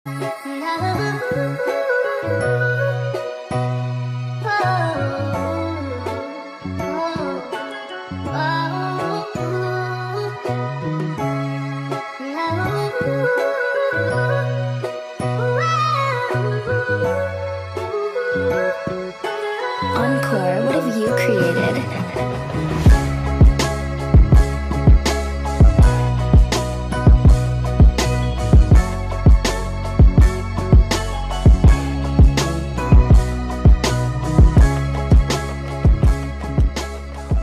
Encore, what have you created?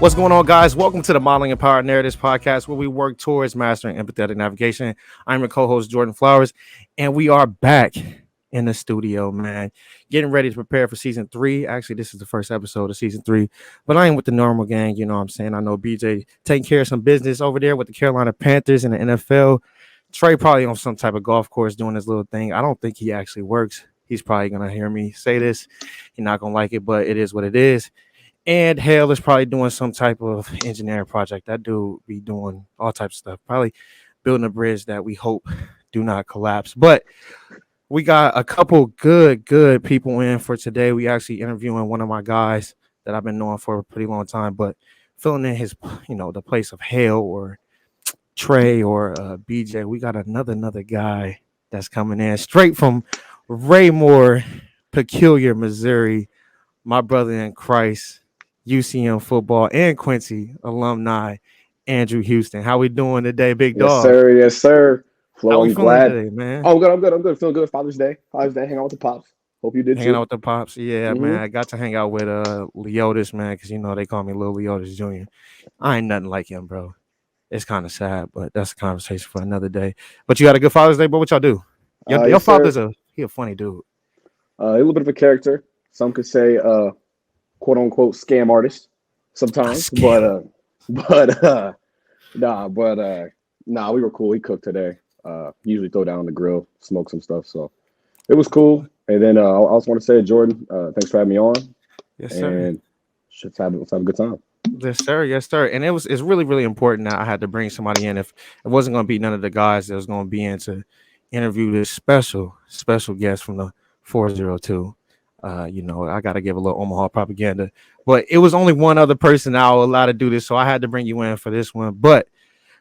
What's going on, guys? Welcome to the Modeling and Power Narratives podcast, where we work towards mastering empathetic navigation. I'm your co-host, Jordan Flowers, and we are back in the studio, man, getting ready to prepare for season 3. Actually, this is the first episode of season 3, but I ain't with the normal gang. You know what I'm saying? I know BJ taking care of some business over there with the Carolina Panthers and the NFL. Trey probably on some type of golf course doing his little thing. I don't think he actually works. He's probably going to hear me say this. He's not going to like it, but it is what it is. And Hale is probably doing some type of engineering project. That dude be doing all types of stuff. Probably building a bridge that we hope do not collapse. But we got a couple good people in for today. We actually interviewing one of my guys that I've been knowing for a pretty long time, but filling in his, the place of Hale or Trey or BJ. We got another guy that's coming in straight from Raymore, Peculiar, Missouri. My brother in Christ. UCM football and Quincy alumni, Andrew Houston. How we doing today, big dog? Yes, sir. Flo, How we I'm feeling glad. today, man? Oh, I'm good. Feeling good. Father's Day. Hanging out with the pops. Hope you did Hanging too. out with the pops. Yeah, man. I got to hang out with Leotis, man, because they call me Lil Leotis Jr. I ain't nothing like him, bro. It's kind of sad, but that's a conversation for another day. But you had a good Father's Day, bro. What y'all do? Your Yes, father's sir. a funny dude. A little bit of a character. Some could say quote unquote scam artist sometimes. But nah, we were cool. We cooked today. Usually throw down on the grill, smoke some stuff. So it was cool. And then I also want to say, Jordan, thanks for having me on. Yes, sir. And let's have a good time. Yes, sir. And it's really important that I had to bring somebody in. If it wasn't going to be none of the guys that was going to be in to interview this special guest from the 402. I got to give a little Omaha propaganda, but it was only one other person I was allowed to do this, so I had to bring you in for this one. But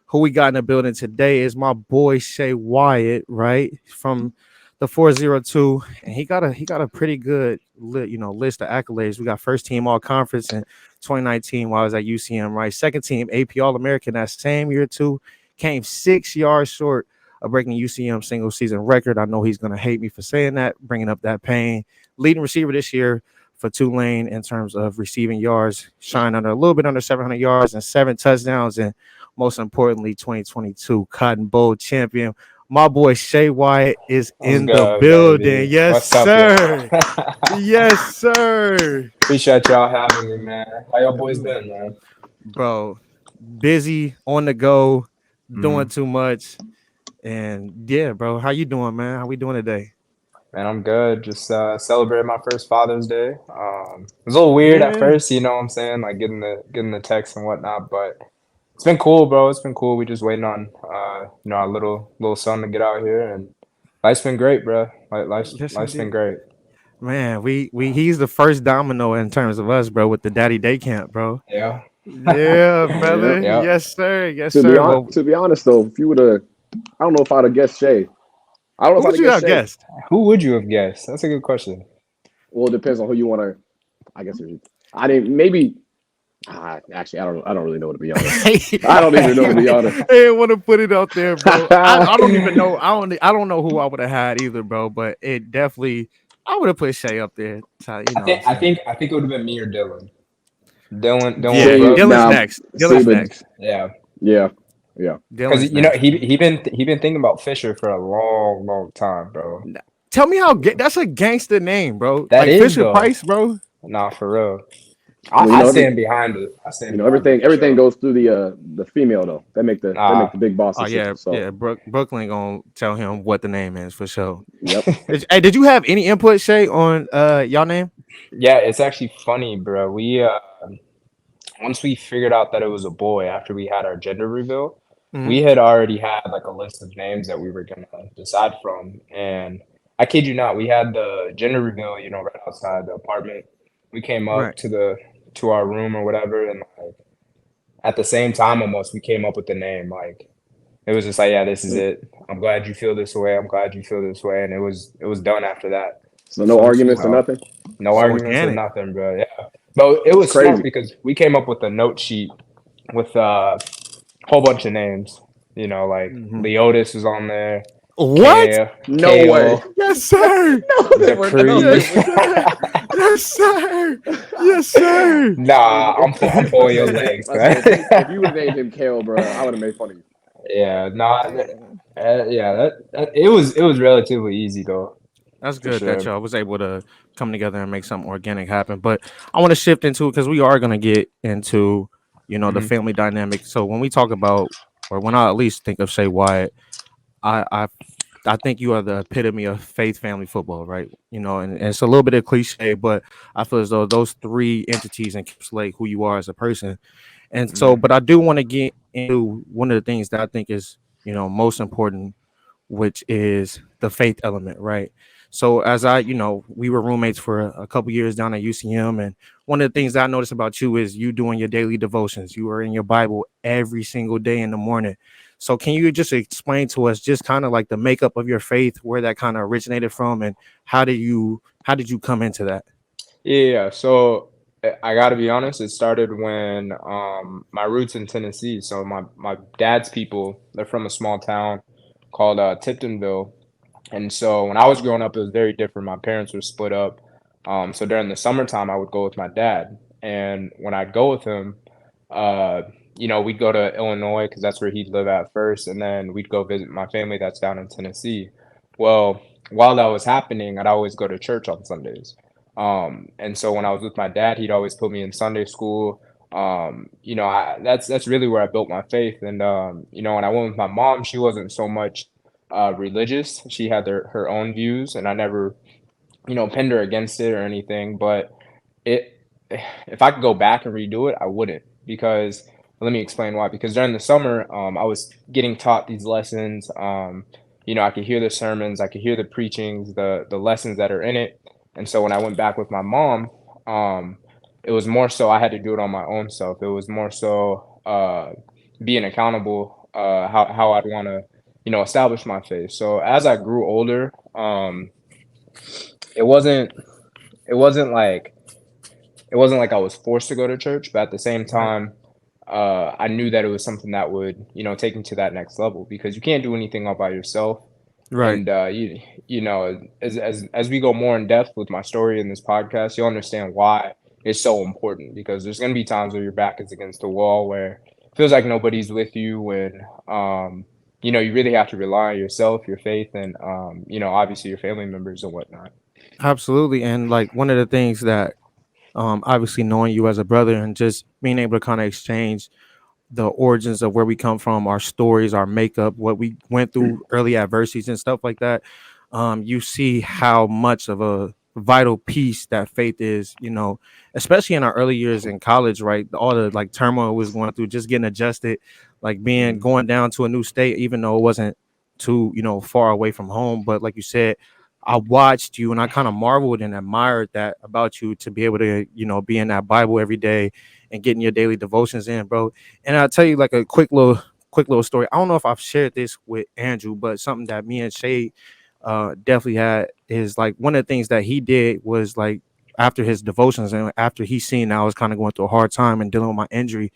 who we got in the building today is my boy Shae Wyatt, right, from the 402, and he got a pretty good list of accolades. We got first team all conference in 2019 while I was at UCM, right? Second team AP All American that same year too. Came 6 yards short of breaking UCM single season record. I know he's gonna hate me for saying that, bringing up that pain. Leading receiver this year for Tulane in terms of receiving yards, shine under a little bit under 700 yards and 7 touchdowns, and most importantly, 2022 Cotton Bowl champion. My boy Shae Wyatt is in the building. Baby. Yes, What's up, sir. Yes, sir. Appreciate y'all having me, man. How y'all boys been, man? Bro, busy, on the go, doing too much. And yeah, bro, how you doing, man? How we doing today? Man, I'm good. Just celebrated my first Father's Day. It was a little weird at first, you know what I'm saying? Like getting the text and whatnot, but it's been cool, bro. It's been cool. We just waiting on our little son to get out here, and life's been great, bro. Life's been great. Man, he's the first domino in terms of us, bro, with the Daddy Day Camp, bro. Yeah. Yeah, brother. Yeah. Yes, sir. Yes, sir. To be honest, though, if you would have, I don't know if I'd have guessed Shae. I don't know Who would you have guessed? Who would you have guessed? That's a good question. Well, it depends on who you want to. I guess I didn't. Maybe. Actually, I don't really know, to be honest. I don't even know, to be honest. I didn't want to put it out there, bro. I don't even know. I don't know who I would have had either, bro. But it definitely, I would have put Shae up there. I think it would have been me or Dylan. Dylan. Yeah, Dylan's next. Dylan's next. Yeah. Because he been thinking about Fisher for a long time, bro. Tell me how that's a gangster name, bro. That like is Fisher though. Price, bro. Nah, for real. I stand behind it. Everything goes through the female though. They make the big bosses. Oh yeah, so. yeah. Brooklyn gonna tell him what the name is for sure. Yep. Hey, did you have any input, Shae, on y'all name? Yeah, it's actually funny, bro. We once we figured out that it was a boy after we had our gender reveal, we had already had like a list of names that we were gonna decide from, and I kid you not, we had the gender reveal, right outside the apartment. We came up Right. to our room or whatever, and like at the same time, almost we came up with the name. Like it was just like, yeah, this is it. I'm glad you feel this way. I'm glad you feel this way, and it was done after that. So no So it's arguments just or So nothing. no it's arguments or organic. nothing, bro. Yeah, but it It's was smart crazy. because we came up with a note sheet with a whole bunch of names. Like Mhm. Leotis is on there, What? Kale, No way. Kale, Yes, sir. No, they were no. Dupree. They Yes, were. sir. Yes, sir. Yes, sir. Nah, I'm pulling your legs, I say man. if you would have named him Kale, bro, I would have made fun of you. Yeah, nah, yeah, it was relatively easy though, That's for good that sure. y'all was able to come together and make something organic happen. But I want to shift into because we are going to get into, the Hmm. family dynamic. So when we talk about, or when I at least think of Shae Wyatt, I I I think you are the epitome of faith family football, right? And it's a little bit of cliche, but I feel as though those three entities encapsulate who you are as a person. And so, Hmm. but I do want to get into one of the things that I think is, most important, which is the faith element, right? So as we were roommates for a couple years down at UCM, and one of the things that I noticed about you is you doing your daily devotions. You are in your Bible every single day in the morning. So can you just explain to us just kind of like the makeup of your faith, where that kind of originated from, and how did you come into that? Yeah, so I gotta be honest, it started when my roots in Tennessee. So my dad's people, they're from a small town called Tiptonville. And so when I was growing up, it was very different. My parents were split up. So during the summertime, I would go with my dad. And when I'd go with him, uh, we'd go to Illinois because that's where he'd live at first. And then we'd go visit my family that's down in Tennessee. Well, while that was happening, I'd always go to church on Sundays. And so when I was with my dad, he'd always put me in Sunday school. That's really where I built my faith. And when I went with my mom, she wasn't so much religious. She had her own views, and I never, pinned her against it or anything. But it, if I could go back and redo it, I wouldn't because let me explain why. Because during the summer, I was getting taught these lessons. I could hear the sermons, I could hear the preachings, the lessons that are in it. And so when I went back with my mom, um, it was more so I had to do it on my own self. It was more so being accountable, how I'd want to establish my faith. So as I grew older, it wasn't it wasn't like it wasn't like I was forced to go to church, but at the same Right. time, I knew that it was something that would take me to that next level because you can't do anything all by yourself. Right. And as we go more in depth with my story in this podcast, you'll understand why it's so important because there's going to be times where your back is against the wall, where it feels like nobody's with you, when you really have to rely on yourself, your faith, and obviously your family members and whatnot. Absolutely. And like one of the things that obviously knowing you as a brother and just being able to kind of exchange the origins of where we come from, our stories, our makeup, what we went through, early adversities and stuff like that. You see how much of a vital piece that faith is, especially in our early years in college, right? All the like turmoil was going through, just getting adjusted, like being Mhm. going down to a new state, even though it wasn't too, far away from home. But like you said, I watched you and I kind of marveled and admired that about you to be able to, be in that Bible every day and getting your daily devotions in, bro. And I'll tell you like a quick little story. I don't know if I've shared this with Andrew, but something that me and Shay definitely had is like one of the things that he did was like after his devotions and after he seen that I was kind of going through a hard time and dealing with my injury.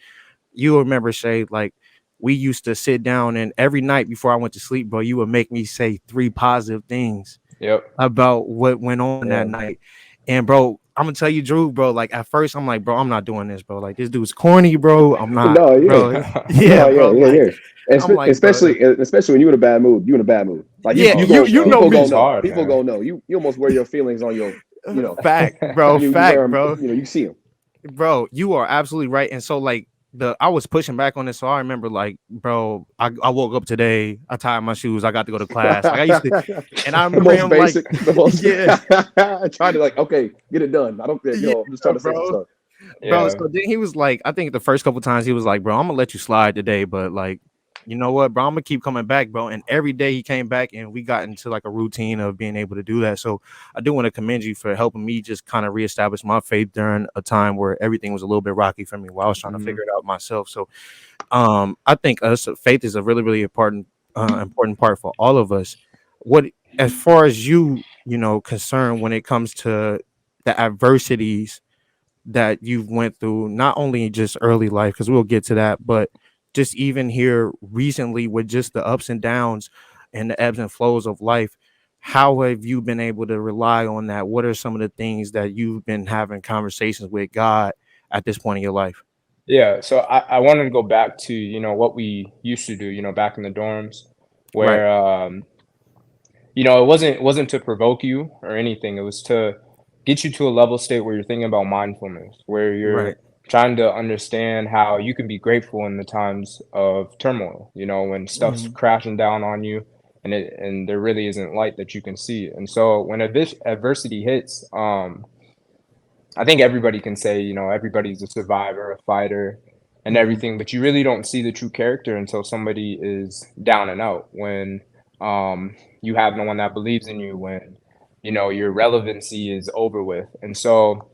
You remember Shay, like we used to sit down and every night before I went to sleep, bro, you would make me say three positive things Yep. about what went on that Yeah. night. And bro, I'm gonna tell you, Drew, bro. Like at first, I'm like, bro, I'm not doing this, bro. Like this dude's corny, bro. I'm not, No, yeah. bro. Yeah, No, yeah, bro. yeah, Like yeah. I'm like, bro. Especially when you in a bad mood. You in a bad mood. Like Yeah, Oh, you for you sure. know people me, gonna It's know. hard, People man. gonna know. You almost wear your feelings on your, fact, bro, you wear fact, them. bro. You see them. Bro, you are absolutely right. And so like I was pushing back on this. So I remember like, bro, I woke up today, I tied my shoes, I got to go to class. Like I used to, and I The remember most him like, basic. The most. yeah, Trying to like, okay, get it done. I don't. yeah, I'm just trying to say some bro. stuff. Bro, Yeah. so then he was like, I think the first couple times he was like, bro, I'm gonna let you slide today, but like you know what, bro, I'm gonna keep coming back, bro. And every day he came back, and we got into like a routine of being able to do that. So I do want to commend you for helping me just kind of reestablish my faith during a time where everything was a little bit rocky for me while I was trying to Mhm. figure it out myself. So I think us faith is a really, really important part for all of us. What, as far as you know, concerned when it comes to the adversities that you've went through, not only just early life, because we'll get to that, but just even here recently with just the ups and downs and the ebbs and flows of life. How have you been able to rely on that? What are some of the things that you've been having conversations with God at this point in your life? Yeah, so I wanted to go back to, what we used to do, back in the dorms Right, where it wasn't to provoke you or anything. It was to get you to a level state where you're thinking about mindfulness, where right. you're trying to understand how you can be grateful in the times of turmoil, when stuff's Mhm. crashing down on you and there really isn't light that you can see. And so when adversity hits, I think everybody can say, everybody's a survivor, a fighter, and Mhm. everything, but you really don't see the true character until somebody is down and out. When you have no one that believes in you, when your relevancy is over with, and so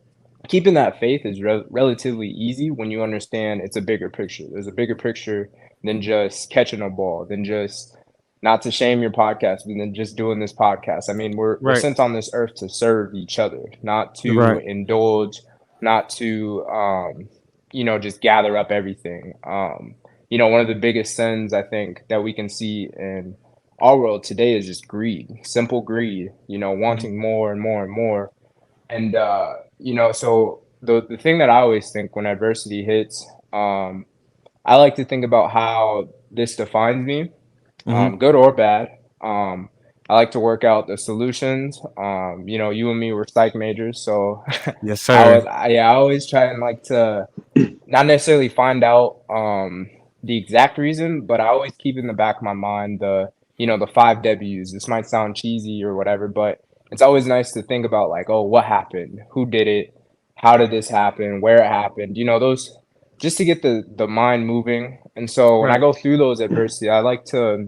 keeping that faith is relatively easy when you understand it's a bigger picture. There's a bigger picture than just catching a ball, than just not to shame your podcast, but then just doing this podcast. I mean, we're Right, sent on this earth to serve each other, not to right, indulge, not to just gather up everything. One of the biggest sins I think that we can see in our world today is just greed, simple greed. mhm, Wanting more and more and more. And so the thing that I always think when adversity hits, I like to think about how this defines me, mhm. good or bad. I like to work out the solutions. You and me were psych majors, so Yes, sir. I always try and like to not necessarily find out the exact reason, but I always keep in the back of my mind the five W's. This might sound cheesy or whatever, but it's always nice to think about like, oh, what happened? Who did it? How did this happen? Where it happened? Those just to get the mind moving. And so when I Right, go through those adversity, I like to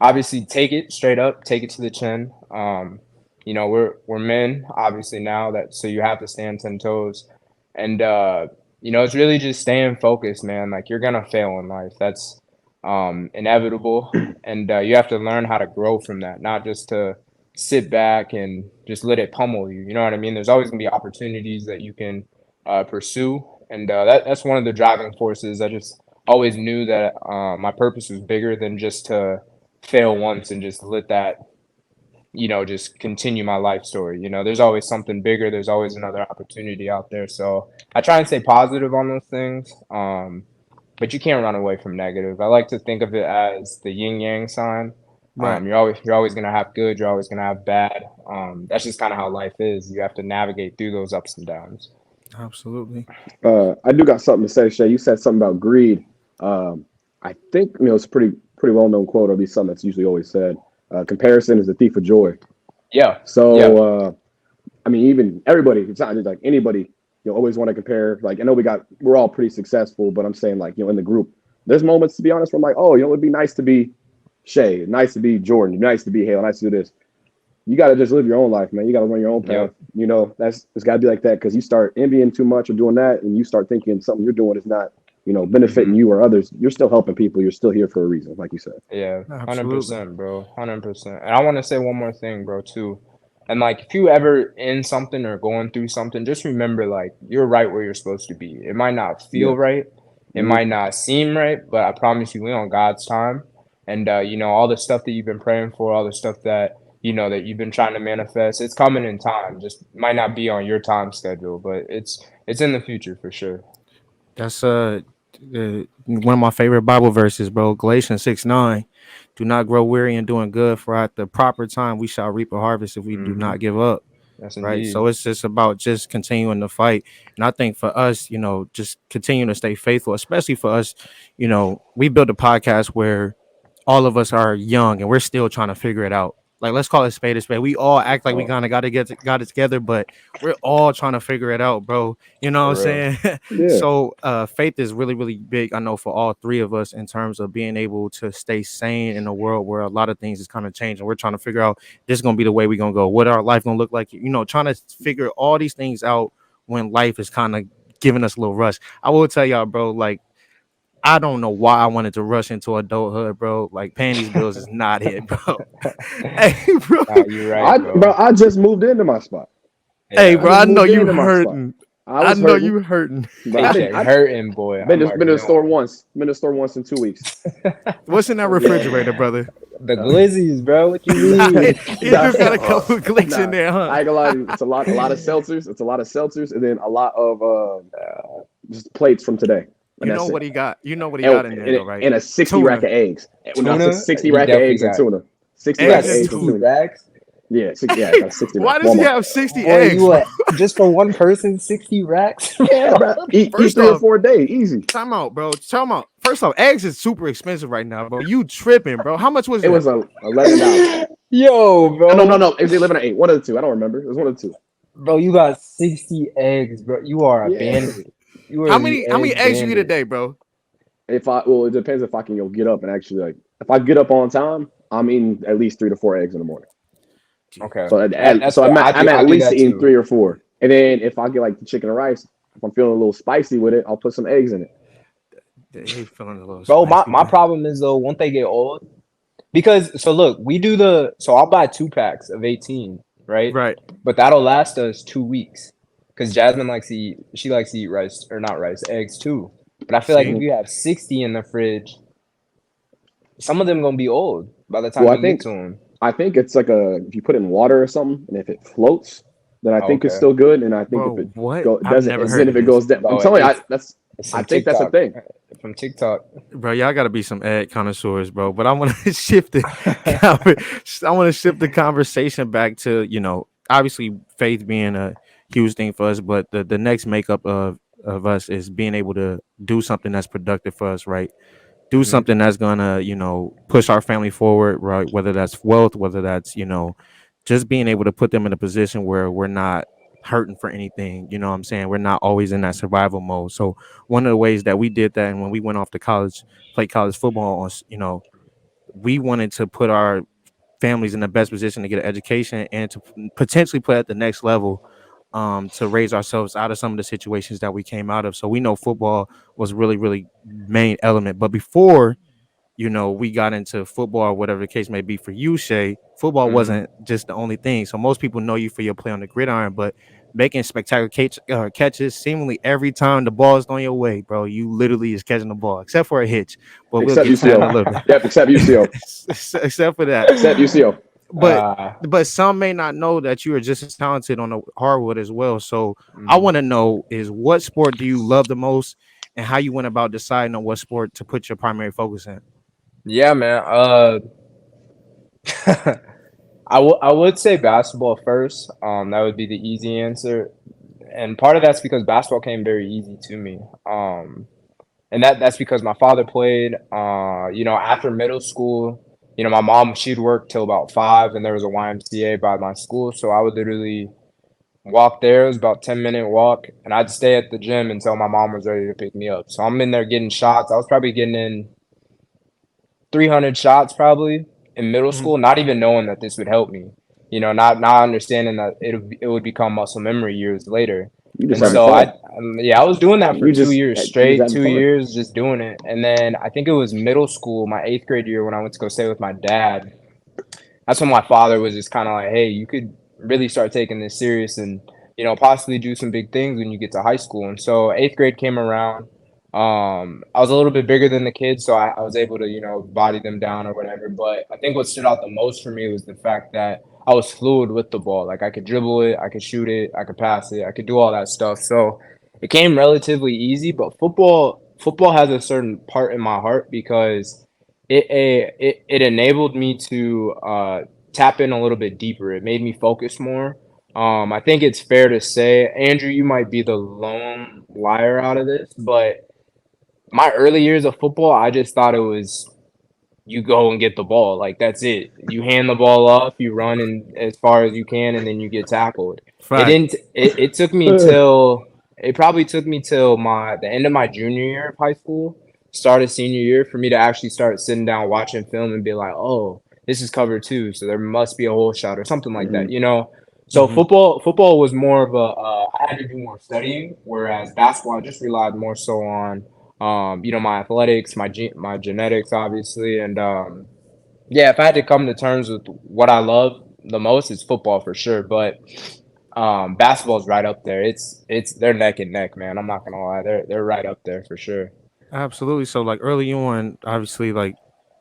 obviously take it straight up, take it to the chin. We're men obviously now that so you have to stand 10 toes, and it's really just staying focused, man. Like you're gonna fail in life. That's inevitable, and you have to learn how to grow from that, not just to sit back and just let it pummel you. You know what I mean? There's always gonna be opportunities that you can pursue, and that's one of the driving forces. I just always knew that my purpose was bigger than just to fail once and just let that just continue my life story. There's always something bigger, there's always another opportunity out there, so I try and stay positive on those things. But you can't run away from negative. I like to think of it as the yin yang sign. right. You're always gonna have good, you're always gonna have bad. That's just kind of how life is. You have to navigate through those ups and downs. Absolutely. I do got something to say, Shay. You said something about greed. I think it's a pretty well known quote, or at least something that's usually always said. Comparison is the thief of joy. Yeah, yeah. So I mean, even everybody, it's not just like anybody, always want to compare. Like, I know we're all pretty successful, but I'm saying, like, in the group, there's moments, to be honest, where I'm like, oh, it'd be nice to be Shay, nice to be Jordan, nice to be Hale, nice to do this. You got to just live your own life, man. You got to run your own path. Yep. It's got to be like that, because you start envying too much or doing that, and you start thinking something you're doing is not, benefiting Hmm. you or others. You're still helping people. You're still here for a reason, like you said. Yeah, Absolutely. 100%, bro. 100%. And I want to say one more thing, bro, too. And like, if you ever in something or going through something, just remember, like, you're right where you're supposed to be. It might not Yeah. feel right, it Hmm. might not seem right, but I promise you, we're on God's time. And all the stuff that you've been praying for, all the stuff that that you've been trying to manifest, it's coming in time. Just might not be on your time schedule, but it's in the future for sure. That's one of my favorite Bible verses, bro. Galatians 6:9. Do not grow weary in doing good, for at the proper time we shall reap a harvest if we do Hmm. not give up. Yes, Right. indeed. So it's just about just continuing to fight. And I think for us, just continuing to stay faithful, especially for us, we built a podcast where all of us are young and we're still trying to figure it out. Like, let's call it spade a spade. We all act like we kind of got it together, but we're all trying to figure it out, bro. You know what I'm For real. saying? Yeah. So faith is really, really big, I know, for all three of us in terms of being able to stay sane in a world where a lot of things is kind of changing. We're trying to figure out this is gonna be the way we're gonna go, what our life gonna look like, trying to figure all these things out when life is kind of giving us a little rush. I will tell y'all, bro, like, I don't know why I wanted to rush into adulthood, bro. Like, paying these bills is not it, bro. Hey, bro. Nah, you're right, bro. I just moved into my spot. Hey, Yeah. bro. just I know moved you into my spot. hurting. I I was know hurting, you hurting. but I Paycheck didn't. hurting, boy. Been I'm to, already been to the store knowing. once. Been to the store once in 2 weeks. What's in that refrigerator, brother? The glizzies, bro. What you Nah, mean? it do got a couple of clicks in Nah, there, huh? I ain't gonna lie to you. It's a lot of seltzers. It's a lot of seltzers, and then a lot of just plates from today. And You know that's what it. he got. You know what he got in there, though, right? And a 60 Tuna. rack of eggs. When I say Tuna? 60 He rack of definitely eggs and got. tuna. 60 You rack got of Eggs and eggs and 60 tuna. tuna. racks? Yeah, 60. Yeah, I got 60 Why racks. does he Walmart. have 60 Boy, eggs, you bro? what? Just for one person, 60 racks? Yeah, bro. Eat First 3 or off, 4 a day, easy. time out, bro. Time out. First off, eggs is super expensive right now, bro. You tripping, bro. How much was It that? was $11. Yo, bro. No. It was 11 or 8. One of the two. I don't remember. It was one of the two. Bro, you got 60 eggs, bro. You are a Yeah. bandit. You are How the many egg eggs you eat a bandit. day, bro? It depends if I can get up and actually if I get up on time, I'm eating at least 3 to 4 eggs in the morning. Okay. So That's so fair. I'm I at do least that eating too. 3 or 4. And then if I get like the chicken and rice, if I'm feeling a little spicy with it, I'll put some eggs in it. He feeling a little Bro, spicy, my man. problem is though, won't they get old? Because so look, so I'll buy 2 packs of 18, right? Right. But that'll last us 2 weeks. Because Jasmine she likes to eat rice, or not rice, eggs too. But I feel like See? if you have 60 in the fridge, some of them gonna be old by the time Well, you get to them. I think it's like if you put it in water or something, and if it floats, then I Oh, think it's okay. still good. And I think if Bro, it what? I've doesn't, never and heard then of if it this. goes down, I'm Bro, telling you, it's I from think that's a TikTok. thing. From TikTok. Bro, y'all gotta be some egg connoisseurs, bro. But I want to shift the conversation back to, obviously faith being a huge thing for us, but the next makeup of us is being able to do something that's productive for us, right? Do Mhm. something that's gonna, push our family forward, right? Whether that's wealth, whether that's, just being able to put them in a position where we're not hurting for anything. You know what I'm saying? We're not always in that survival mode. So one of the ways that we did that, and when we went off to college, played college football, we wanted to put our families in the best position to get an education and to potentially play at the next level, to raise ourselves out of some of the situations that we came out of. So we know football was really, really main element. But before, we got into football or whatever the case may be for you, Shae, football Mhm. wasn't just the only thing. So most people know you for your play on the gridiron, but making spectacular catches seemingly every time the ball is on your way, bro. You literally is catching the ball, except for a hitch. But we'll Except get to that in a UCO. little bit. Yep, except UCO. Except for that. Except UCO. But Uh, some may not know that you are just as talented on the hardwood as well. So I mhm. want to know is what sport do you love the most, and how you went about deciding on what sport to put your primary focus in. Yeah, man. I would say basketball first. That would be the easy answer, and part of that's because basketball came very easy to me. And that's because my father played. After middle school, my mom, she'd work till about 5, and there was a YMCA by my school, so I would literally walk there. It was about 10-minute walk, and I'd stay at the gym until my mom was ready to pick me up. So I'm in there getting shots. I was probably getting in 300 shots probably in middle Mhm. school, not even knowing that this would help me. Not understanding that it would become muscle memory years later. You just And having Right. so fun. I was doing that for You 2 years just straight, having two fun. years just doing it. And then I think it was middle school, my 8th grade year, when I went to go stay with my dad. That's when my father was just kind of like, hey, you could really start taking this serious and, possibly do some big things when you get to high school. And so 8th grade came around. I was a little bit bigger than the kids, so I was able to, body them down or whatever. But I think what stood out the most for me was the fact that I was fluid with the ball. Like I could dribble it, I could shoot it, I could pass it, I could do all that stuff. So it came relatively easy. But football has a certain part in my heart because it enabled me to tap in a little bit deeper. It made me focus more. I think it's fair to say, Andrew, you might be the lone liar out of this, but my early years of football, I just thought it was you go and get the ball. Like that's it. You hand the ball off, you run and as far as you can, and then you get tackled. It Fact. didn't. It took me till it probably took me till the end of my junior year of high school, start of senior year, for me to actually start sitting down watching film and be like, oh, this is cover two, so there must be a hole shot or something like that. Mhm. You know. So Mhm. football was more of a I had to do more studying, whereas basketball I just relied more so on my athletics, my genetics, obviously, and yeah, if I had to come to terms with what I love the most, it's football for sure. But basketball's right up there. It's they're neck and neck, man. I'm not gonna lie, they're right up there for sure. Absolutely. So like early on, obviously, like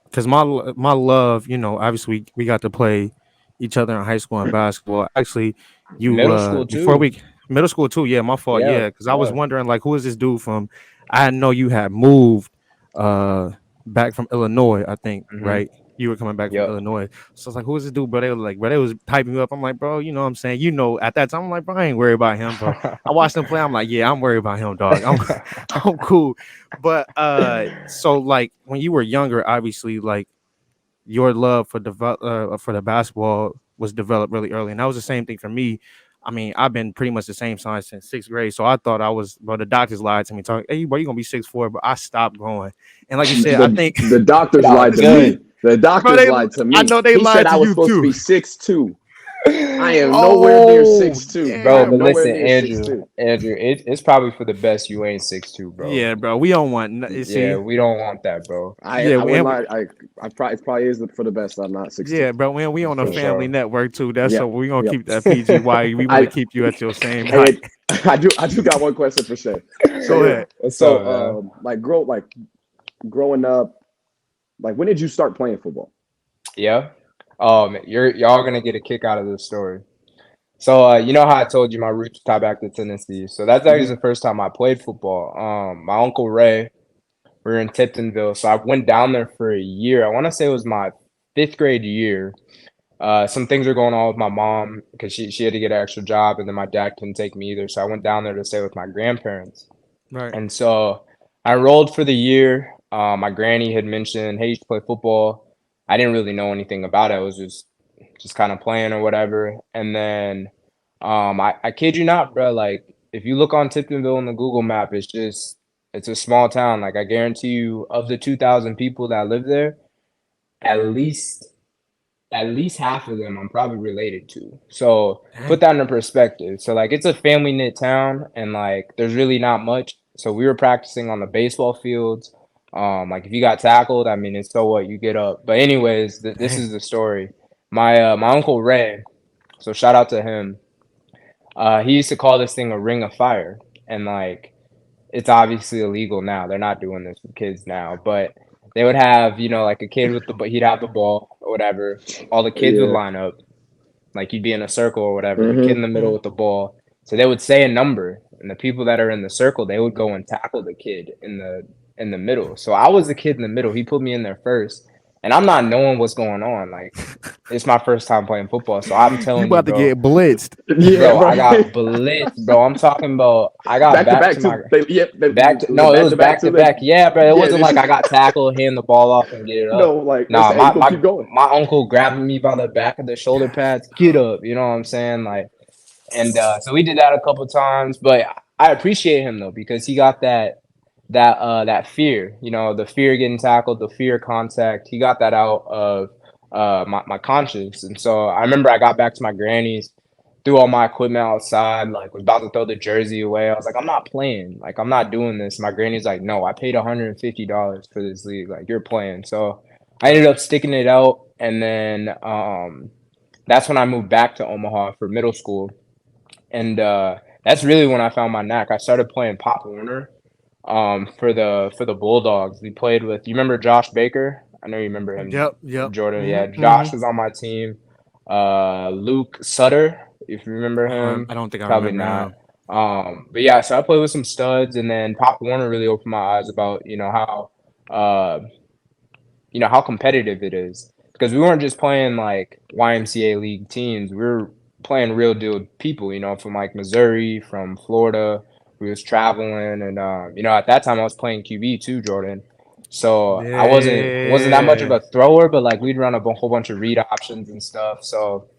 because my love, obviously we got to play each other in high school and basketball. Actually, you Middle school before too. we middle school too. Yeah, my fault. Yeah, Yeah, because I was yeah. wondering like who is this dude from? I know you had moved uh back from Illinois. I think Mm-hmm. right. You were coming back from Yep. Illinois. So I was like, who is this dude, bro? They were like, bro, they was typing me up. I'm like, bro, you know what I'm saying? At that time, I'm like, bro, I ain't worried about him, bro. I watched him play. I'm like, yeah, I'm worried about him, dog. I'm cool. But so like when you were younger, obviously, like your love for the basketball was developed really early, and that was the same thing for me. I mean, I've been pretty much the same size since sixth grade, so I thought I was. But the doctors lied to me, talking, "Hey, bro, you gonna be 6'4", but I stopped growing. And like you said, I think, The doctors That lied was to me. good. The bro, doctors lied to I me. know they He said lied I to was you supposed to too. be 6'2". I am nowhere near Oh, 6'2". I Bro, damn, am but bro. nowhere listen, near 6'2". Andrew, it's probably for the best you ain't 6'2", bro. Yeah, bro, we don't want. You Yeah, see, we don't want that, bro. yeah, I wouldn't lie. It probably is for the best. I'm not 6'2". yeah, bro. We on a For family sure. network too. That's so Yep. we gonna Yep. keep that PG. Why we want to I keep you at your same height. hey, I do got one question for Shay. Go So ahead. What's up, man? like growing up, like when did you start playing football? Yeah. Y'all gonna get a kick out of this story. So you know how I told you my roots tie back to Tennessee. So that's actually Hmm. the first time I played football. My uncle Ray, we were in Tiptonville, so I went down there for a year. I want to say it was my fifth grade year. Some things were going on with my mom because she had to get an extra job, and then my dad couldn't take me either. So I went down there to stay with my grandparents. Right. And so I enrolled for the year. My granny had mentioned, "Hey, you should play football." I didn't really know anything about it. I was just kind of playing or whatever. And then I kid you not, bro. Like if you look on Tiptonville on the Google map, it's a small town. Like I guarantee you, of the 2,000 people that live there, at least at least half of them I'm probably related to. So put Dang. that into perspective. So like it's a family knit town and like there's really not much. So we were practicing on the baseball fields. Like if you got tackled, I mean, it's so what you get up. But anyways, this Dang. is the story. My uncle Ray, so shout out to him. He used to call this thing a ring of fire, and like it's obviously illegal now. They're not doing this with kids now, but they would have, like a kid with but he'd have the ball or whatever. All the kids would Yeah. line up, like you'd be in a circle or whatever, the kid in Hmm. the middle Mhm. with the ball. So they would say a number, and the people that are in the circle, they would go and tackle the kid in the middle. So I was the kid in the middle. He put me in there first, and I'm not knowing what's going on. Like it's my first time playing football, so I'm You telling you, about to bro, get blitzed. Yeah, bro, I right. got blitzed, bro. I'm talking about I got Back to back to back my to they, yep. back to Was it no, it back was to back back to to the? back. Yeah, bro. It Yeah. wasn't This like is I got tackled, hand the ball off, and get it up. no like they Nah, say. Hey, go keep going. my uncle grabbing me by the back of the shoulder pads, get up. You know what I'm saying? Like, and so we did that a couple times, but I appreciate him though because he got that fear. You know, the fear of getting tackled, the fear of contact. He got that out of my conscience, and so I remember I got back to my granny's, threw all my equipment outside, like was about to throw the jersey away. I was like, I'm not playing. Like, I'm not doing this. My granny's like, no, I paid $150 for this league. Like, you're playing. So I ended up sticking it out. And then that's when I moved back to Omaha for middle school. And that's really when I found my knack. I started playing Pop Warner for the Bulldogs. We played with, you remember Josh Baker? I know you remember him, Yep. Yep. Jordan. Hmm. Yeah, Hmm. Josh was on my team. Luke Sutter, if you remember him, I don't think I probably remember not. him. But yeah, so I played with some studs, and then Pop Warner really opened my eyes about uh, how competitive it is because we weren't just playing like YMCA league teams. We were playing real deal people, from like Missouri, from Florida. We was traveling, and at that time I was playing QB too, Jordan. So I wasn't that much of a thrower, but like we'd run a whole bunch of read options and stuff. So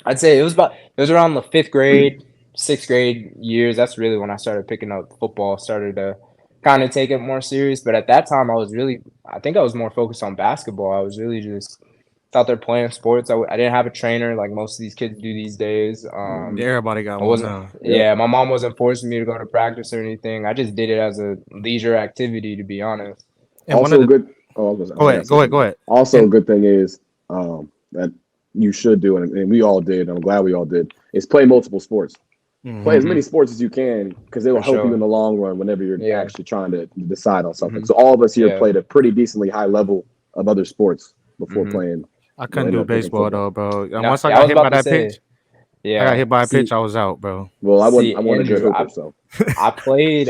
I'd say it was around the 5th grade, 6th grade years. That's really when I started picking up football, started to kind of take it more serious. But at that time, I think I was more focused on basketball. I was really just out there playing sports. I didn't have a trainer like most of these kids do these days. Everybody got I one wasn't, now. yeah, my mom wasn't forcing me to go to practice or anything. I just did it as a leisure activity, to be honest. And one Also, of a the good. Oh, I was go gonna ahead, say something. go ahead. Also, a And good thing is that you should do, and we all did. I'm glad we all did. Is play multiple sports. Play as many sports as you can because it will For help you in sure. the long run whenever you're Yeah. actually trying to decide on something. Mhm. So all of us here Yeah. played a pretty decently high level of other sports before Mhm. playing. I couldn't Ended do up picking baseball football. though, bro. And No, once I yeah, I got was hit by about to that say, pitch, I got yeah. hit by a pitch. I was out, bro. Well, I See, wasn't a good Andrew, hooper, so I played.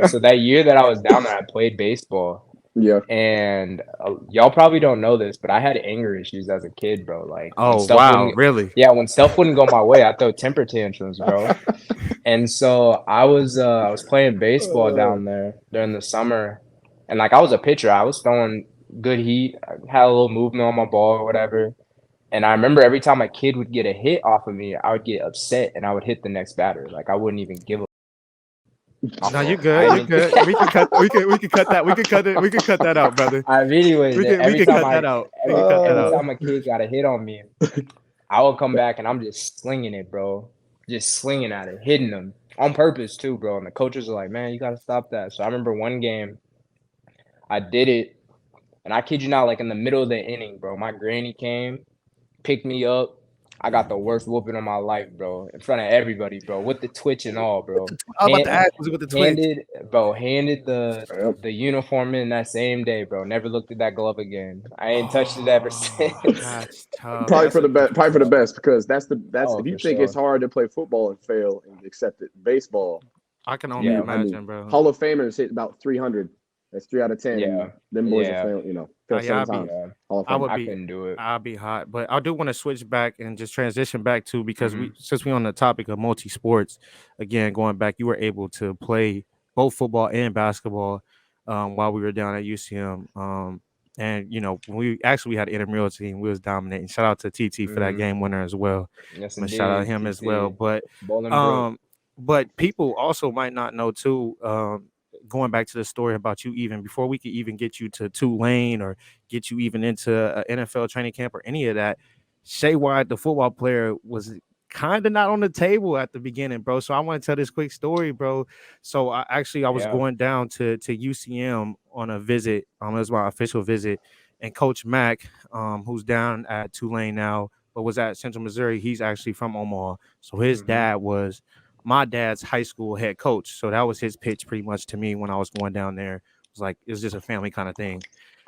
So that year that I was down there, I played baseball. yeah. And y'all probably don't know this, but I had anger issues as a kid, bro. Like when Oh stuff wow, wouldn't, really? yeah, when stuff wouldn't go my way, I throw temper tantrums, bro. And so I was playing baseball down there during the summer, and like I was a pitcher, I was throwing good heat, I had a little movement on my ball or whatever. And I remember every time a kid would get a hit off of me, I would get upset and I would hit the next batter. Like I wouldn't even give a off No, of. you good. You good. We could cut that. We could cut that out, brother. Anyways, We could cut that out. We could cut that every out. time a kid got a hit on me, I would come back and I'm just slinging it, bro. Just slinging at it, hitting them on purpose too, bro. And the coaches are like, "Man, you gotta stop that." So I remember one game, I did it, and I kid you not, like in the middle of the inning, bro, my granny came, picked me up. I got the worst whooping of my life, bro, in front of everybody, bro, with the twitch and all, bro. I was about to Hand, ask, was it with the Twitch? handed Yep. the uniform in that same day, bro. Never looked at that glove again. I ain't touched it ever since. That's tough. Probably That's for a the best. Probably for the best because that's Oh, if you for think it's sure. hard to play football and fail and accept it, baseball. I can only Yeah. I mean, imagine, bro. Hall of Famers hit about 300. That's 3 out of 10. And Yeah. them boys Yeah. have failed. Yeah, Failed 7 I'll be. times. Yeah. Hall of I Fame. would I be. couldn't do it. I'll be hot, but I do want to switch back and just transition back to because Mhm. since we're on the topic of multi sports, again going back, you were able to play both football and basketball while we were down at UCM. And when we had an intramural team, we was dominating. Shout out to TT for that Mhm. game winner as well. Yes, I'm gonna shout out indeed. him as well. TT. But Bowling Brook. um, but people also might not know too. Going back to the story about you, even before we could even get you to Tulane or get you even into an NFL training camp or any of that, Shae Wyatt, the football player, was kind of not on the table at the beginning, bro. So I want to tell this quick story, bro. So I was Yeah. going down to UCM on a visit. It was my official visit, and Coach Mack, who's down at Tulane now, but was at Central Missouri. He's actually from Omaha, so his Mhm. dad was my dad's high school head coach. So that was his pitch pretty much to me when I was going down there. It was like it was just a family kind of thing.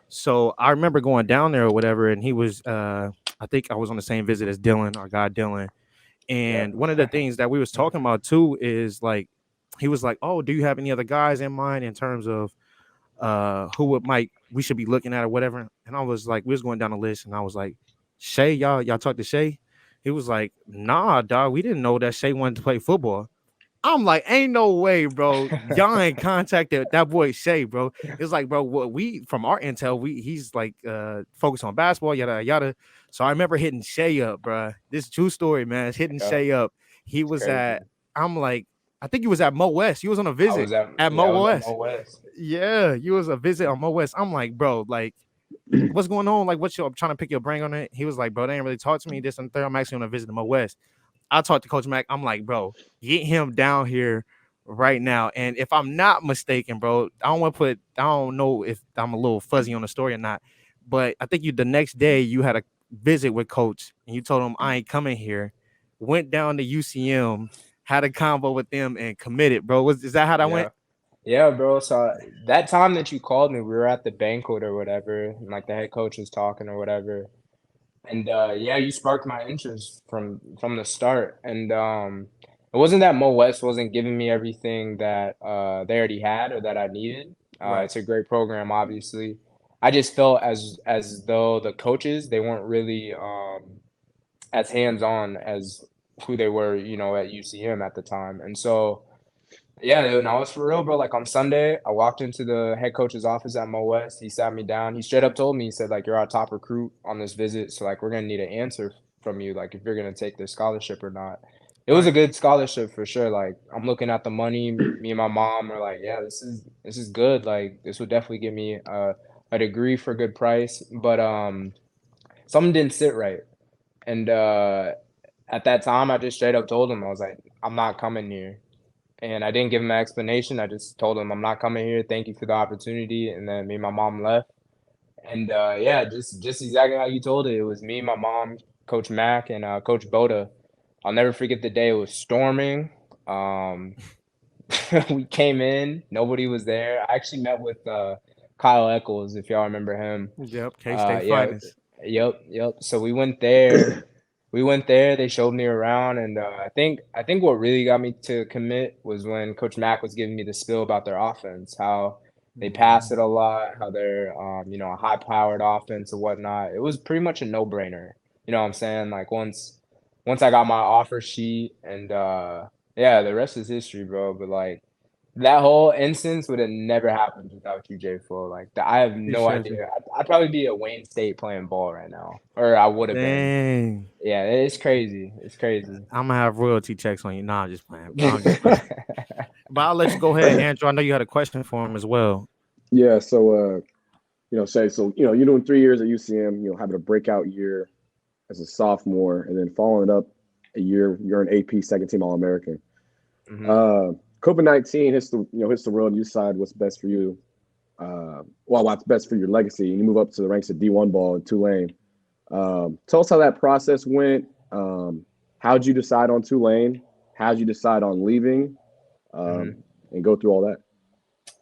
So I remember going down there or whatever, and he was I think I was on the same visit as Dylan, our guy Dylan. And Yep. one of the things that we was talking about too is like he was like, "Oh, do you have any other guys in mind in terms of who would might we should be looking at or whatever?" And I was like, we was going down the list, and I was like, "Shae, y'all talked to Shae?" He was like, "Nah, dog, we didn't know that Shae wanted to play football." I'm like, ain't no way, bro. Y'all ain't contacted that boy Shae, bro. It's like, bro, what we from our intel, he's like focused on basketball, yada yada. So I remember hitting Shae up, bro. This true story, man. It's hitting Yeah. Shae up. He It's was crazy. I'm like, I think he was at Mo West. He was on a visit at I Mo was at West. Mo West. Yeah, he was a visit on Mo West. I'm like, bro, like, what's going on? Like, I'm trying to pick your brain on it. He was like, bro, they ain't really talk to me. This and third. I'm actually on a visit to Mo West. I talked to Coach Mack. I'm like, bro, get him down here right now. And if I'm not mistaken, bro, I don't know if I'm a little fuzzy on the story or not, but I think the next day you had a visit with Coach and you told him I ain't coming here. Went down to UCM, had a convo with them, and committed, bro. Is that how that Yeah. went? Yeah, bro. So that time that you called me, we were at the banquet or whatever, and like the head coach was talking or whatever. And yeah, you sparked my interest from the start. And it wasn't that Mo West wasn't giving me everything that they already had or that I needed. Right. It's a great program, obviously. I just felt as though the coaches they weren't really as hands on as who they were, at UCM at the time. And so Yeah, no, it's for real, bro. Like on Sunday, I walked into the head coach's office at Mo West. He sat me down. He straight up told me, he said, like, you're our top recruit on this visit. So, like, we're going to need an answer from you, like, if you're going to take this scholarship or not. It was a Right. good scholarship for sure. Like, I'm looking at the money. Me and my mom are like, yeah, this is good. Like, this would definitely give me a degree for a good price. But something didn't sit right. And at that time, I just straight up told him, I was like, I'm not coming here. And I didn't give him an explanation. I just told him, I'm not coming here. Thank you for the opportunity. And then me and my mom left. And yeah, just exactly how you told it. It was me, my mom, Coach Mack, and Coach Boda. I'll never forget the day. It was storming. Um, we came in, nobody was there. I actually met with Kyle Eccles, if y'all remember him. Yep. K-State Yeah, finest. yep. So we went there. They showed me around, and I think what really got me to commit was when Coach Mack was giving me the spill about their offense, how they pass it a lot, how they're a high-powered offense and whatnot. It was pretty much a no-brainer. You know what I'm saying? Like once I got my offer sheet, and yeah, the rest is history, bro. But like that whole instance would have never happened without you, J Full. Like I have no Appreciate you. idea. I'd probably be at Wayne State playing ball right now, or I would have been. Dang. Yeah, it's crazy. It's crazy. I'm gonna have royalty checks on you. Nah, I'm just playing. I'm just playing. But I'll let you go ahead, Andrew. I know you had a question for him as well. Yeah. So, Shae, so you're doing 3 years at UCM. Having a breakout year as a sophomore, and then following it up a year, you're an AP second team All American. COVID-19 hits the world. And you decide what's best for you. What's best for your legacy, and you move up to the ranks of D1 ball in Tulane. Tell us how that process went. How'd you decide on Tulane? How'd you decide on leaving? And go through all that.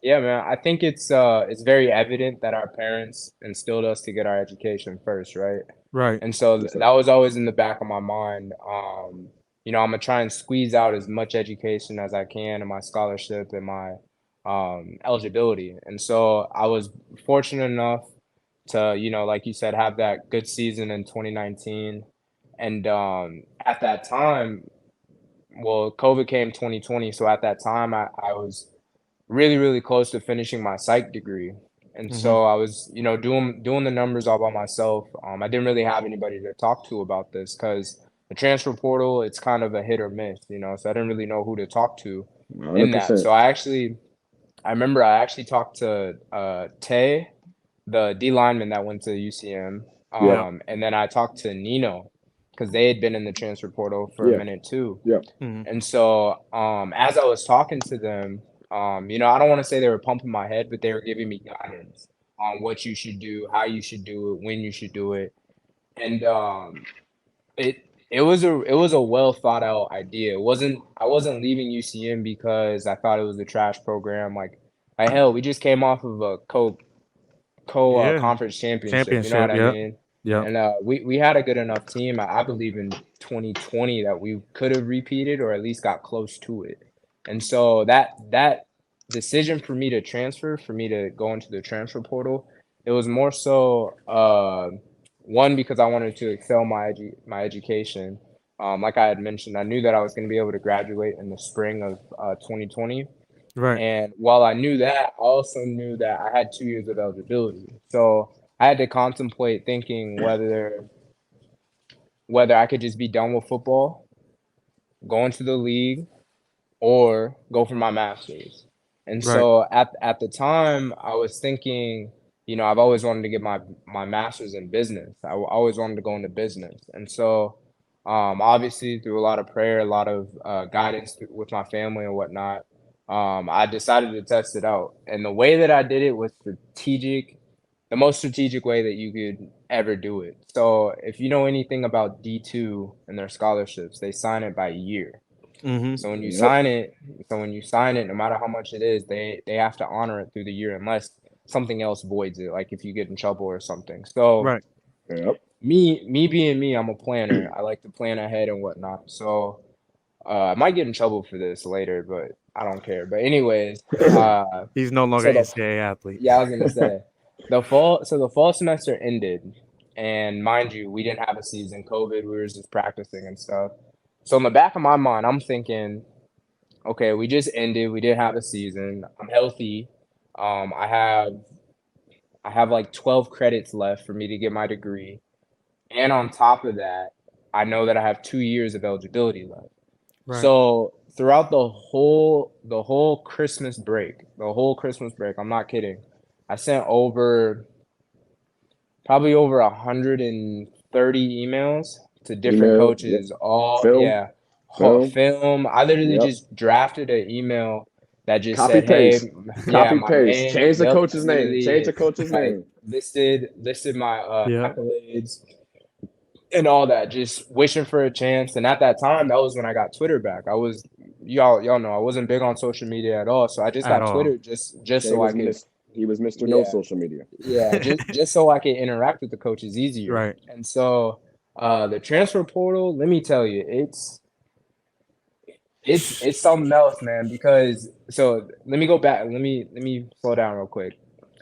Yeah, man. I think it's very evident that our parents instilled us to get our education first, right? Right. And so Yes, sir. that was always in the back of my mind. I'm gonna try and squeeze out as much education as I can in my scholarship and my eligibility. And so I was fortunate enough to, like you said, have that good season in 2019. And at that time, well, COVID came 2020. So at that time, I was really, really close to finishing my psych degree. And Mm-hmm. so I was, doing the numbers all by myself. I didn't really have anybody to talk to about this because the transfer portal, it's kind of a hit or miss, so I didn't really know who to talk to in that. 100%. So I remember I actually talked to Tay, the D lineman that went to UCM. Yep. And then I talked to Nino because they had been in the transfer portal for a Yeah. minute too. Yep. Mm-hmm. And so as I was talking to them, I don't want to say they were pumping my head, but they were giving me guidance on what you should do, how you should do it, when you should do it. And it was a well thought out idea. I wasn't leaving UCM because I thought it was a trash program. Like hell, we just came off of a Yeah. conference championship. You know what Championship. I Yep. mean? Yep. And we had a good enough team. I believe in 2020 that we could have repeated or at least got close to it. And so that decision for me to transfer, for me to go into the transfer portal, it was more so one because I wanted to excel my education. Like I had mentioned, I knew that I was going to be able to graduate in the spring of 2020. Right. And while I knew that, I also knew that I had 2 years of eligibility. So I had to contemplate thinking whether I could just be done with football, go into the league, or go for my master's. And Right. so at the time, I was thinking, I've always wanted to get my master's in business. I always wanted to go into business. And so obviously through a lot of prayer, a lot of guidance with my family and whatnot, I decided to test it out. And the way that I did it was strategic, the most strategic way that you could ever do it. So if you know anything about D2 and their scholarships, they sign it by year. Mm-hmm. So when you Yep. sign it, no matter how much it is, they have to honor it through the year unless something else voids it, like if you get in trouble or something. So Right. Yep. me being me, I'm a planner. I like to plan ahead and whatnot. So I might get in trouble for this later, but I don't care. But anyways, He's no longer so an NCAA athlete. yeah, I was gonna say the fall semester ended, and mind you, we didn't have a season. COVID, we were just practicing and stuff. So in the back of my mind, I'm thinking, okay, we just ended. We did have a season. I'm healthy. Um, I have I have like 12 credits left for me to get my degree. And on top of that, I know that I have 2 years of eligibility left. Right. So throughout the whole Christmas break, I'm not kidding. I sent over probably over 130 emails to different Email, yep. coaches. All Film, yeah, film, film. I literally yep. just drafted an email that just Copy said, "Hey, paste, yeah, copy my paste. name." Change the Yep, coach's name. Change literally the coach's like name. listed my Yeah. accolades and all that, just wishing for a chance. And at that time, that was when I got Twitter back. I was y'all know I wasn't big on social media at all, so I just At got all. Twitter just Shay so I was could, he was Mr. No yeah, social media. yeah, just so I could interact with the coaches easier. Right. And so the transfer portal, let me tell you, it's something else, man. Because so let me go back. Let me slow down real quick.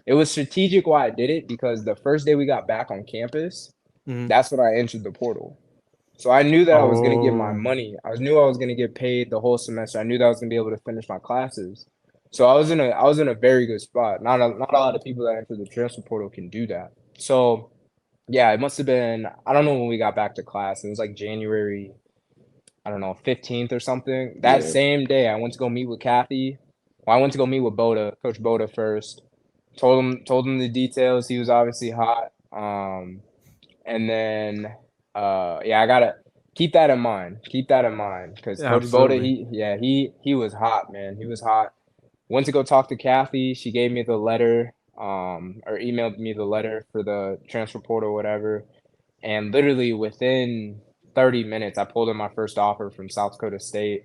It was strategic why I did it because the first day we got back on campus, Mhm. that's when I entered the portal. So I knew that I was gonna get my Oh. money. I knew I was gonna get paid the whole semester. I knew that I was gonna be able to finish my classes. So I was in a very good spot. Not a lot of people that enter the transfer portal can do that. So yeah, it must have been, I don't know when we got back to class. It was like January, I don't know, 15th or something. That Yeah. same day I went to go meet with Kathy. Well, I went to go meet with Boda, Coach Boda first. Told him the details. He was obviously hot. And then, yeah, I gotta keep that in mind. Keep that in mind because Coach Boda, Absolutely. he was hot, man. He was hot. Went to go talk to Kathy. She gave me the letter, or emailed me the letter for the transfer portal or whatever. And literally within 30 minutes, I pulled in my first offer from South Dakota State.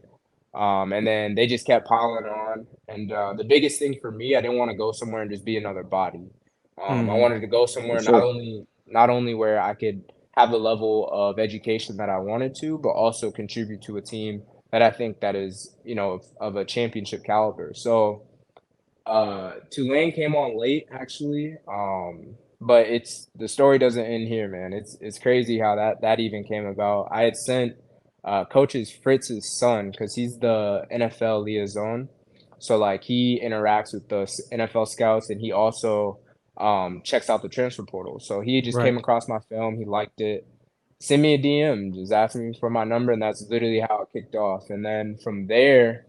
And then they just kept piling on. And the biggest thing for me, I didn't want to go somewhere and just be another body. I Mhm. wanted to go For somewhere sure. not only where I could have the level of education that I wanted to, but also contribute to a team that I think that is, of a championship caliber. So Tulane came on late actually. But it's the story doesn't end here, man. It's crazy how that even came about. I had sent coaches Fritz's son because he's the NFL liaison. So like he interacts with the NFL scouts and he also checks out the transfer portal. So he just Right. came across my film, he liked it. Send me a DM, just ask me for my number, and that's literally how it kicked off. And then from there,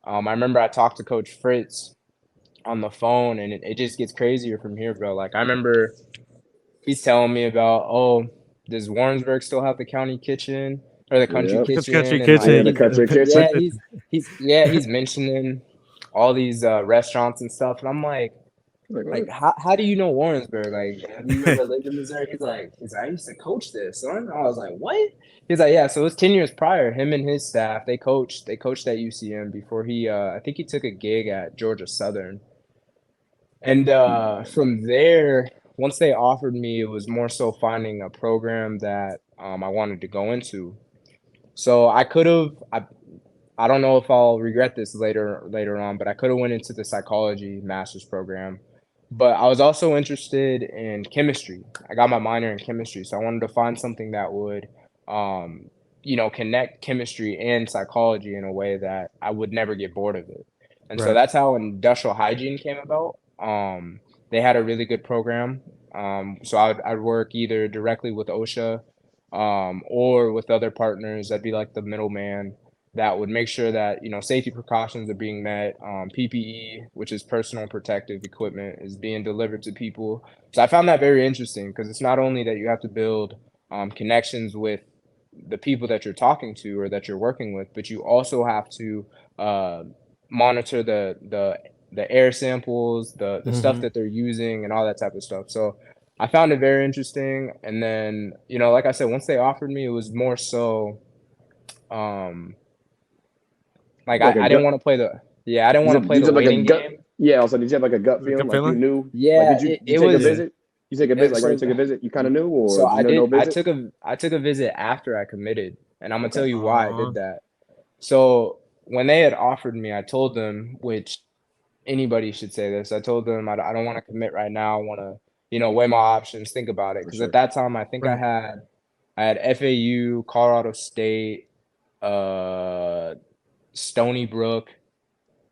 I remember I talked to Coach Fritz on the phone, and it just gets crazier from here, bro. Like I remember he's telling me about, oh, does Warrensburg still have the county kitchen or the country Yep. It's Country kitchen? And like Yeah, Kitchen. the he's country yeah, kitchen. he's mentioning all these restaurants and stuff, and I'm Like, like, what? how do you know Warrensburg? Like, have you ever lived in Missouri? He's like, I used to coach this, son. I was like, what? He's like, yeah. So it was 10 years prior. Him and his staff, they coached at UCM before I think he took a gig at Georgia Southern. And from there, once they offered me, it was more so finding a program that I wanted to go into. So I don't know if I'll regret this later on, but I could have went into the psychology master's program. But I was also interested in chemistry. I got my minor in chemistry, so I wanted to find something that would, um, connect chemistry and psychology in a way that I would never get bored of it. And so Right. that's how industrial hygiene came about. They had a really good program. So I'd work either directly with OSHA, or with other partners. That'd be like the middleman that would make sure that safety precautions are being met. PPE, which is personal protective equipment, is being delivered to people. So I found that very interesting because it's not only that you have to build connections with the people that you're talking to or that you're working with, but you also have to uh, monitor the air samples, the stuff Mhm. that they're using, and all that type of stuff. So I found it very interesting. And then like I said, once they offered me, it was more so. Um, like Like a I didn't gut. want to play the yeah, I didn't want to play Did the you have like a waiting gut? game. Yeah. Also, did you have like a gut Good feeling? Like you feeling. knew? Like, Yeah, did you it take a was Yeah. visit? You take a visit? Like, right? You so took a visit. You kind of knew, or so did you I know no did visit? I took a visit after I committed, and I'm gonna Okay. tell you why I Aw. did that. So when they had offered me, I told them, which anybody should say this. I told them I don't want to commit right now. I want to weigh my options, think about it, For because at sure. that time I think Right. I had FAU, Colorado State, uh Stony Brook,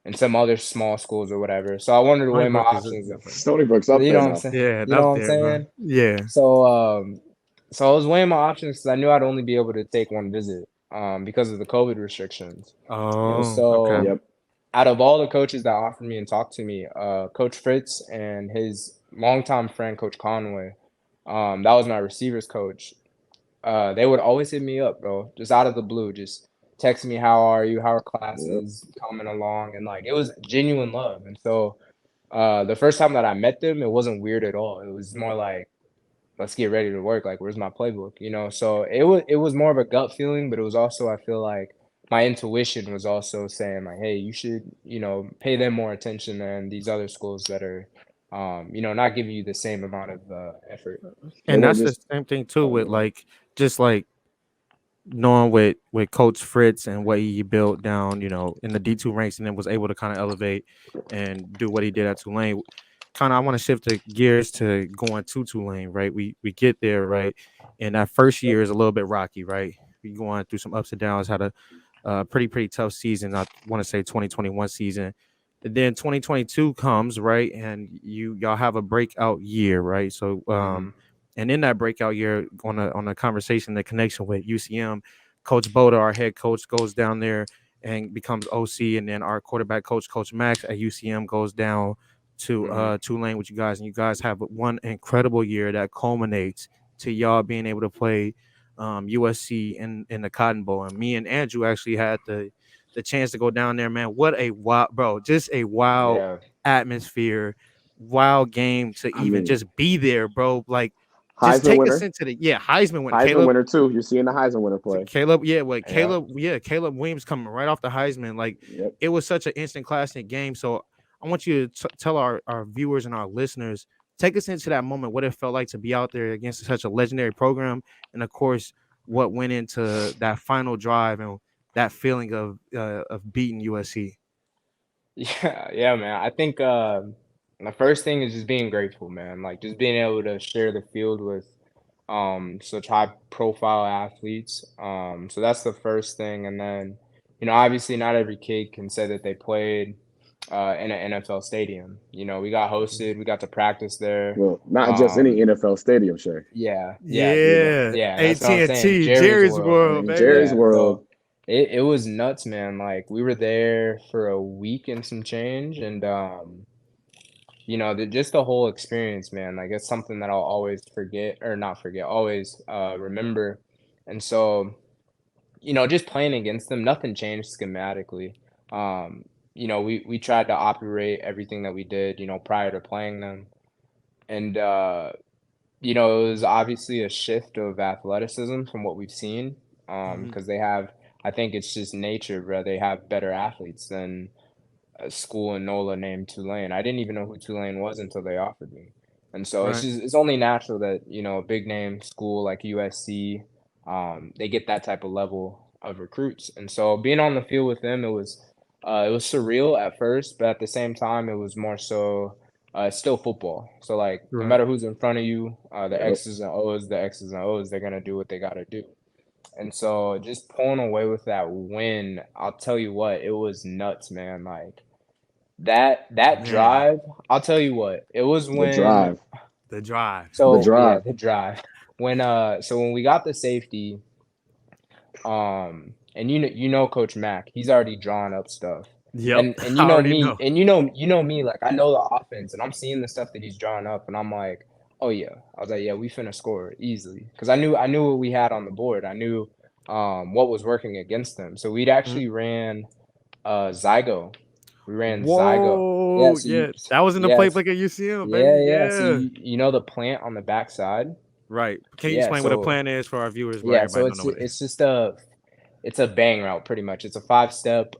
and some other small schools or whatever. So I wanted to Stony weigh my Brook is options. definitely. Stony Brook's up You there know what I'm now. saying? Yeah, You know up what I'm there, bro. saying? Yeah. So I was weighing my options because I knew I'd only be able to take one visit because of the COVID restrictions. And Oh, okay. so Yep. out of all the coaches that offered me and talked to me, Coach Fritz and his longtime friend, Coach Conway, that was my receivers coach. They would always hit me up, bro, just out of the blue, just text me, how are you? How are Yep. classes coming along? And like, it was genuine love. And so the first time that I met them, it wasn't weird at all. It was more like, let's get ready to work. Like, where's my playbook? You know, so it was more of a gut feeling, but it was also, I feel like my intuition was also saying like, hey, you should, pay them more attention than these other schools that are, not giving you the same amount of effort. They And weren't that's the just. same thing too Oh, with go ahead. like just like knowing with Coach Fritz and what he built down, in the D2 ranks, and then was able to kind of elevate and do what he did at Tulane. Kind of, I want to shift the gears to going to Tulane, right? We get there, right, and that first year is a little bit rocky, right? We going through some ups and downs, had a pretty tough season. I want to say 2021 season. And then 2022 comes, right, and y'all have a breakout year, right? So Mhm. and in that breakout year, on a conversation, the connection with UCM, Coach Boda, our head coach, goes down there and becomes OC, and then our quarterback coach, Coach Max at UCM, goes down to Mhm. Tulane with you guys, and you guys have one incredible year that culminates to y'all being able to play USC in the Cotton Bowl. And me and Andrew actually had the chance to go down there, man. What a wild, bro! Just a wild Yeah. atmosphere, wild game to I even mean, just be there, bro. Like, just Heisman take us winner. into the Heisman winner, Heisman Caleb. winner too. You're seeing the Heisman winner play. Caleb, yeah, what Yeah. Caleb, yeah, Caleb Williams coming right off the Heisman. Like, Yep. it was such an instant classic game. So I want you to tell our viewers and our listeners, take us into that moment, what it felt like to be out there against such a legendary program, and of course, what went into that final drive and that feeling of beating USC. Yeah, man. I think the first thing is just being grateful, man. Like just being able to share the field with such high profile athletes. So that's the first thing. And then, obviously not every kid can say that they played in an NFL stadium. We got hosted, we got to practice there. Well, not just any Um, NFL stadium, Shae. yeah, Yeah, yeah, that's what I'm saying. AT&T, Jerry's Jerry's World. World, And Jerry's baby. Yeah, World. so it was nuts, man. Like we were there for a week and some change, and just the whole experience, man. Like it's something that I'll always forget or not forget, always remember. And so, just playing against them, nothing changed schematically. Um, we tried to operate everything that we did, prior to playing them, and it was obviously a shift of athleticism from what we've seen, Mhm. because they have. I think it's just nature, bro. They have better athletes than a school in NOLA named Tulane. I didn't even know who Tulane was until they offered me. And so Right. it's only natural that, a big name school like USC, they get that type of level of recruits. And so being on the field with them, it was surreal at first, but at the same time, it was more so still football. So like no Right. matter who's in front of you, Yep. The X's and O's, they're gonna do what they gotta do. And so just pulling away with that win, I'll tell you what, it was nuts, man. Like that Man, drive, I'll tell you what, it was The when drive. the drive. The so yeah, drive. the drive. When we got the safety, and Coach Mack, he's already drawn up stuff. Yep. And I you know already me, know. and you know me, like I know the offense and I'm seeing the stuff that he's drawing up and I'm like, oh yeah. I was like, yeah, we finna score easily. Because I knew what we had on the board. I knew what was working against them. So we'd Mhm. actually ran Zygo. We ran Zygo. Yeah, Whoa, so yeah, that was in the yes, playbook at UCM, baby. yeah. So Yeah, you know the plant on the backside? right. Can you Yeah, explain what a so plan is for our viewers? But yeah, everybody so don't it's know what it is. it's just it's a bang route pretty much. It's a 5-step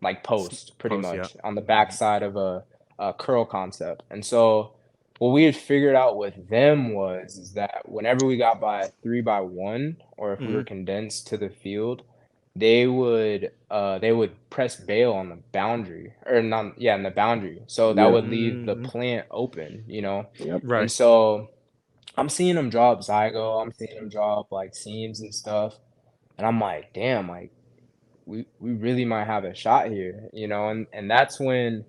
like post pretty Post, yeah. much on the Mhm. backside of a curl concept. And so what we had figured out with them was is that whenever we got by a 3-by-1 or if we were Mhm. condensed to the field, they would press bail on the boundary or not yeah, in the boundary. So that Yep. would leave the Mhm. plant open. Yep. And Right. so I'm seeing them draw up Zygo, I'm seeing them draw up like seams and stuff. And I'm like, damn, like we really might have a shot here, and that's when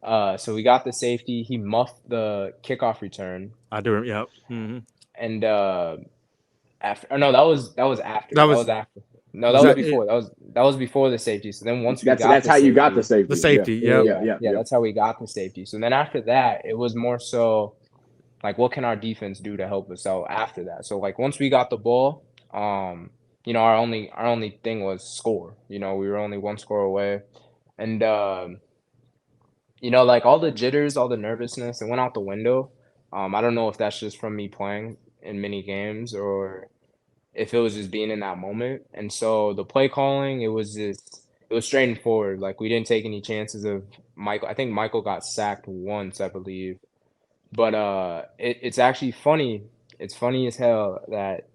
so we got the safety. He muffed the kickoff return, I do. Yep. and after no, that was after. That That was was after. No, that was was that it, before. That was before the safety. So then once we That's got that's the how you got the safety, safety. the safety. Yeah, Yep. yeah, yeah, yeah. that's how we got the safety. So then after that, it was more so like, what can our defense do to help us out after that? So like once we got the ball, our only thing was score. We were only one score away, and like all the jitters, all the nervousness, it went out the window. I don't know if that's just from me playing in mini games or if it was just being in that moment. And so the play calling, it was straightforward. Like we didn't take any chances of Michael. I think Michael got sacked once, I believe. But it's actually funny. It's funny as hell that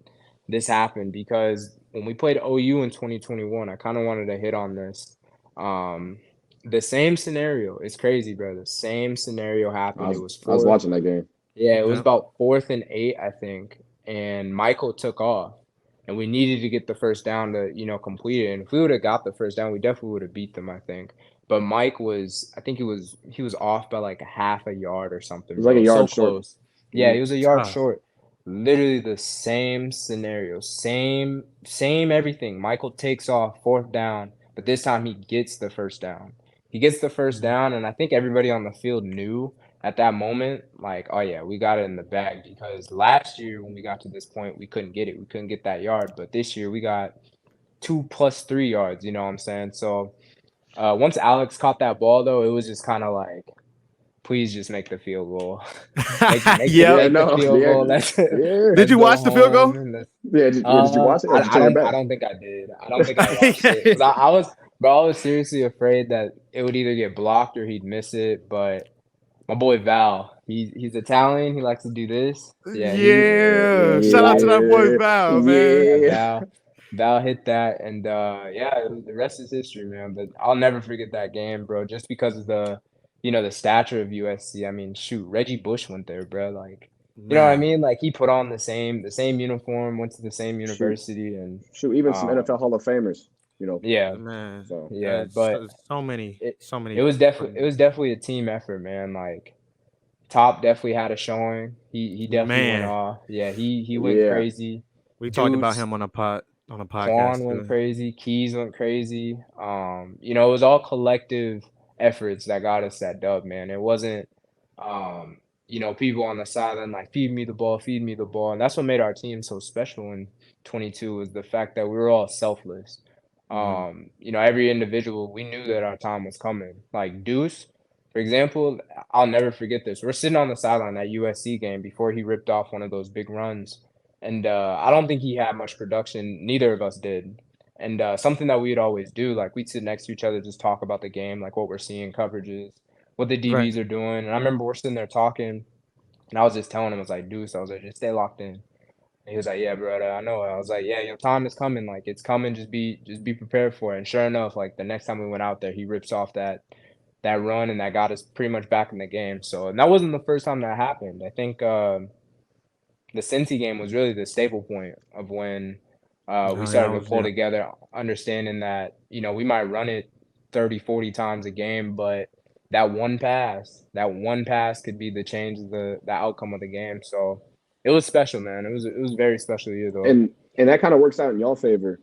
this happened because when we played OU in 2021, I kind of wanted to hit on this. Um, the same scenario. It's crazy, bro. The same scenario I happened. It was was I was fourth. watching that game. Yeah, it was Yep. about 4th and 8, I think. And Michael took off, and we needed to get the first down to complete it. And if we would have got the first down, we definitely would have beat them, I think. But Mike I think he was off by like a half a yard or It something, was like a bro. So yard short. close. Yeah, he was a yard Tough. short. Literally the same scenario, same everything. Michael takes off 4th down, but this time he gets the first down. He gets the first Mhm. down, and I think everybody on the field knew at that moment, like, oh yeah, we got it in the bag because last year when we got to this point, we couldn't get it. We couldn't get that yard, but this year we got 2 plus 3 yards. You know what I'm saying? So once Alex caught that ball, though, it was just kind of like, please just make the field goal. make the Yep. Yeah, make the no, field yeah, goal. Let's yeah, Did let's you go watch the field goal? home. And Did you watch it or did you I turn your don't back? think I did. I don't think I watched it because I was seriously afraid that it would either get blocked or he'd miss it. But my boy Val, he's Italian. He likes to do this. Yeah, Yeah. Shout out to that boy Yeah, Val, man. yeah, yeah. Val hit that, and yeah, the rest is history, man. But I'll never forget that game, bro. Just because of the stature of USC. I mean, shoot, Reggie Bush went there, bro. Like, you know what I Man. mean? Like he put on the same uniform, went to the same Shoot, university, and shoot. Even some um, NFL Hall of Famers. You know, yeah, Man. so yeah. That's But so many, it so it many. was definitely a team effort, man. Like Top definitely had a showing. He definitely went Man. off. Yeah, he went yeah. crazy. We talked about Dudes, him on a Quan podcast went too. crazy. Keys went crazy. It was all collective efforts that got us that dub, man. It wasn't, people on the sideline like feed me the ball, and that's what made our team so special in 22 was the fact that we were all selfless. Mhm. Every individual, we knew that our time was coming. Like Deuce, for example, I'll never forget this. We're sitting on the sideline at USC game before he ripped off one of those big runs. And I don't think he had much production. Neither of us did. And something that we'd always do, like we'd sit next to each other, just talk about the game, like what we're seeing, coverages, what the Right. DBs are doing. And I remember we're sitting there talking, and I was just telling him, I was like, Deuce, I was like, just stay locked in. And he was like, yeah, brother, I know. I was like, yeah, your time is coming. Like it's coming. Just be prepared for it. And sure enough, like the next time we went out there, he rips off that run, and that got us pretty much back in the game. So, and that wasn't the first time that happened. I think the Cincy game was really the staple point of when we Oh yeah, I started to was pull yeah. together, understanding that, we might run it 30, 40 times a game, but that one pass could be the change of the outcome of the game. So it was special, man. It was a very special year though. And that kind of works out in y'all favor.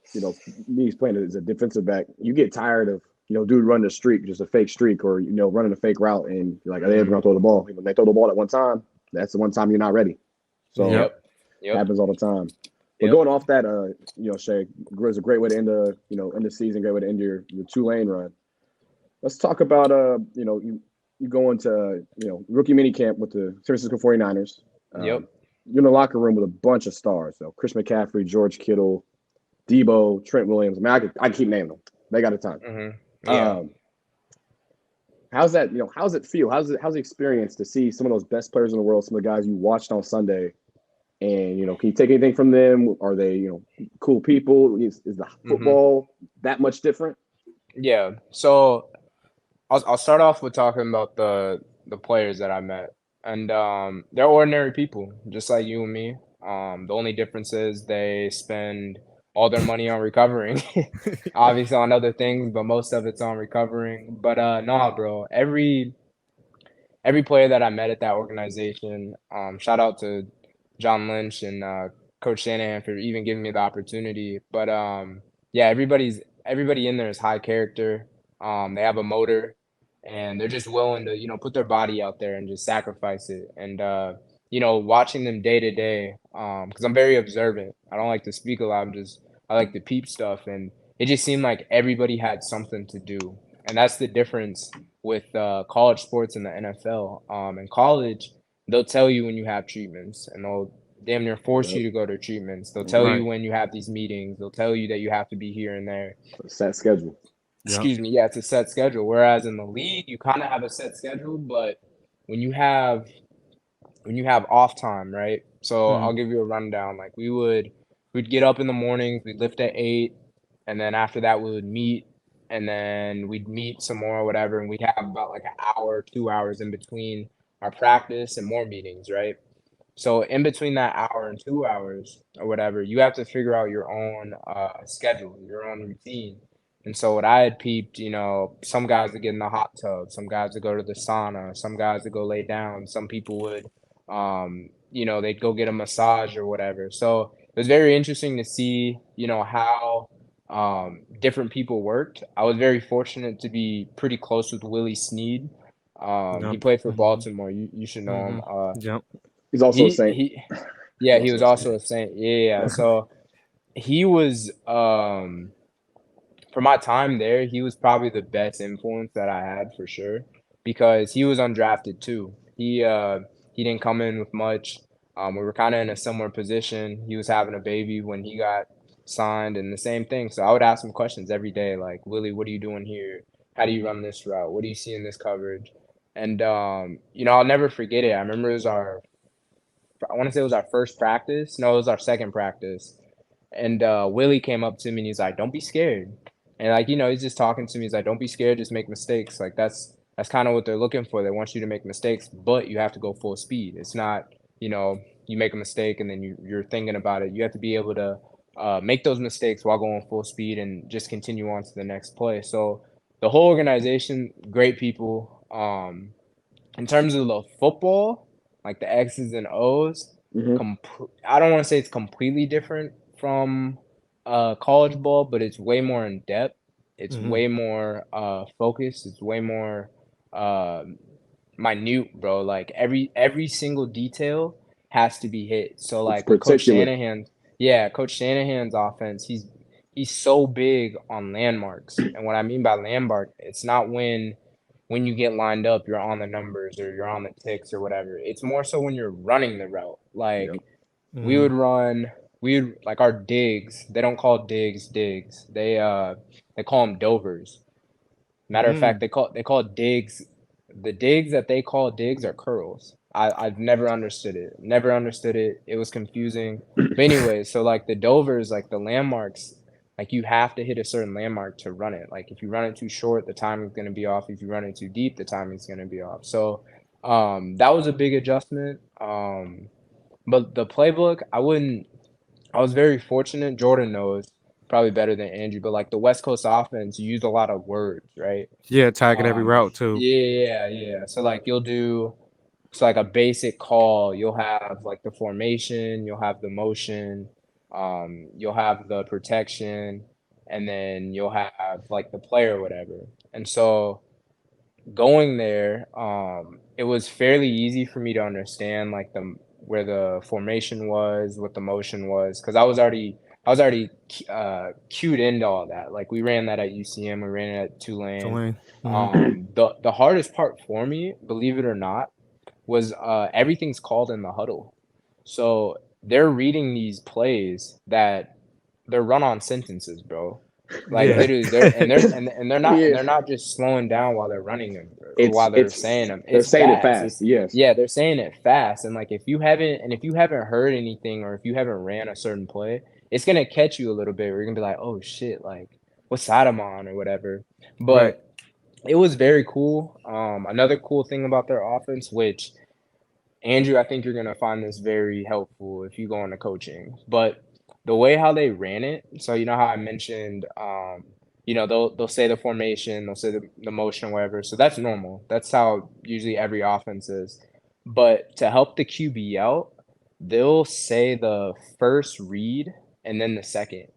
Me playing as a defensive back, you get tired of dude running a streak, just a fake streak, or running a fake route, and you're like, are they ever gonna throw the ball? When they throw the ball at one time, that's the one time you're not ready. So Yep. Yep. Yep. happens all the time. But Yep. going off that, Shae, it was a great way to end end the season, great way to end your Tulane run. Let's talk about you go into rookie mini camp with the San Francisco 49ers. Yep. You're in the locker room with a bunch of stars. So Chris McCaffrey, George Kittle, Debo, Trent Williams. I mean, I keep naming them. They got a ton. Yeah. How's that? How's it feel? How's the experience to see some of those best players in the world, some of the guys you watched on Sunday, and can you take anything from them? Are they cool people? Is the football that much different? Yeah. So I'll start off with talking about the players that I met, and they're ordinary people, just like you and me. The only difference is they spend all their money on recovering. Obviously on other things, but most of it's on recovering. But no, bro, every player that I met at that organization, shout out to John Lynch and Coach Shanahan for even giving me the opportunity. But yeah, everybody in there is high character. They have a motor, and they're just willing to put their body out there and just sacrifice it. And watching them day to day, because I'm very observant. I don't like to speak a lot. I like to peep stuff, and it just seemed like everybody had something to do, and that's the difference with college sports and the NFL. In college, they'll tell you when you have treatments, and they'll damn near force you to go to treatments. They'll tell you when you have these meetings. They'll tell you that you have to be here and there. Set schedule. Excuse me. Yeah, it's a set schedule. Whereas in the league, you kind of have a set schedule, but when you have off time, right? So I'll give you a rundown. Like we'd get up in the mornings, we'd lift at 8, and then after that we would meet, and then we'd meet some more or whatever, and we'd have about like an hour, 2 hours in between our practice and more meetings, right? So in between that hour and 2 hours or whatever, you have to figure out your own schedule, your own routine. And so what I had peeped, some guys would get in the hot tub, some guys would go to the sauna, some guys would go lay down, some people would, they'd go get a massage or whatever. So it was very interesting to see, how different people worked. I was very fortunate to be pretty close with Willie Snead. He played for Baltimore. You should know him. Yep. He's also a Saint. He was also a Saint. Yeah. So he was, for my time there, he was probably the best influence that I had for sure, because he was undrafted too. He didn't come in with much. We were kind of in a similar position. He was having a baby when he got signed, and the same thing. So I would ask him questions every day, like, Willie, what are you doing here? How do you run this route? What do you see in this coverage? And I'll never forget it. I remember I want to say it was our first practice. No, it was our second practice. And Willie came up to me and he's like, don't be scared. And he's just talking to me. He's like, don't be scared, just make mistakes. Like that's kind of what they're looking for. They want you to make mistakes, but you have to go full speed. It's not, you make a mistake and then you're thinking about it. You have to be able to make those mistakes while going full speed and just continue on to the next play. So the whole organization, great people. In terms of the football, like the X's and O's, I don't want to say it's completely different from college ball, but it's way more in depth. It's way more focused. It's way more minute, bro. Like every single detail has to be hit. So like Coach Shanahan's offense, he's so big on landmarks. And what I mean by landmark, it's not when you get lined up, you're on the numbers or you're on the ticks or whatever. It's more so when you're running the route. Like we would like our digs. They don't call digs. They call them dovers. Matter of fact, they call digs. The digs that they call digs are curls. I've never understood it. It was confusing. But anyway, so like the dovers, like the landmarks, like you have to hit a certain landmark to run it. Like if you run it too short, the timing's going to be off. If you run it too deep, the timing's going to be off. So that was a big adjustment. But the playbook, I was very fortunate. Jordan knows probably better than Andrew, but like the West Coast offense, you use a lot of words, right? Yeah, tagging every route too. Yeah. So like it's like a basic call. You'll have like the formation, you'll have the motion, you'll have the protection, and then you'll have like the play or whatever. And so going there, it was fairly easy for me to understand like where the formation was, what the motion was, because I was already cued into all that. Like we ran that at UCM, we ran it at Tulane. The hardest part for me, believe it or not, was everything's called in the huddle. So they're reading these plays that they're run-on sentences, bro. Like literally, they're not just slowing down while they're running them or while they're saying them. They're saying it fast. Yes. Yeah, they're saying it fast. And like if you haven't heard anything or if you haven't ran a certain play, it's gonna catch you a little bit. Where you're gonna be like, oh shit, like what side I'm on or whatever. But it was very cool. Another cool thing about their offense, which Andrew, I think you're gonna find this very helpful if you go into coaching. But the way how they ran it. So you know how I mentioned, they'll say the formation, they'll say the motion, or whatever. So that's normal. That's how usually every offense is. But to help the QB out, they'll say the first read and then the second.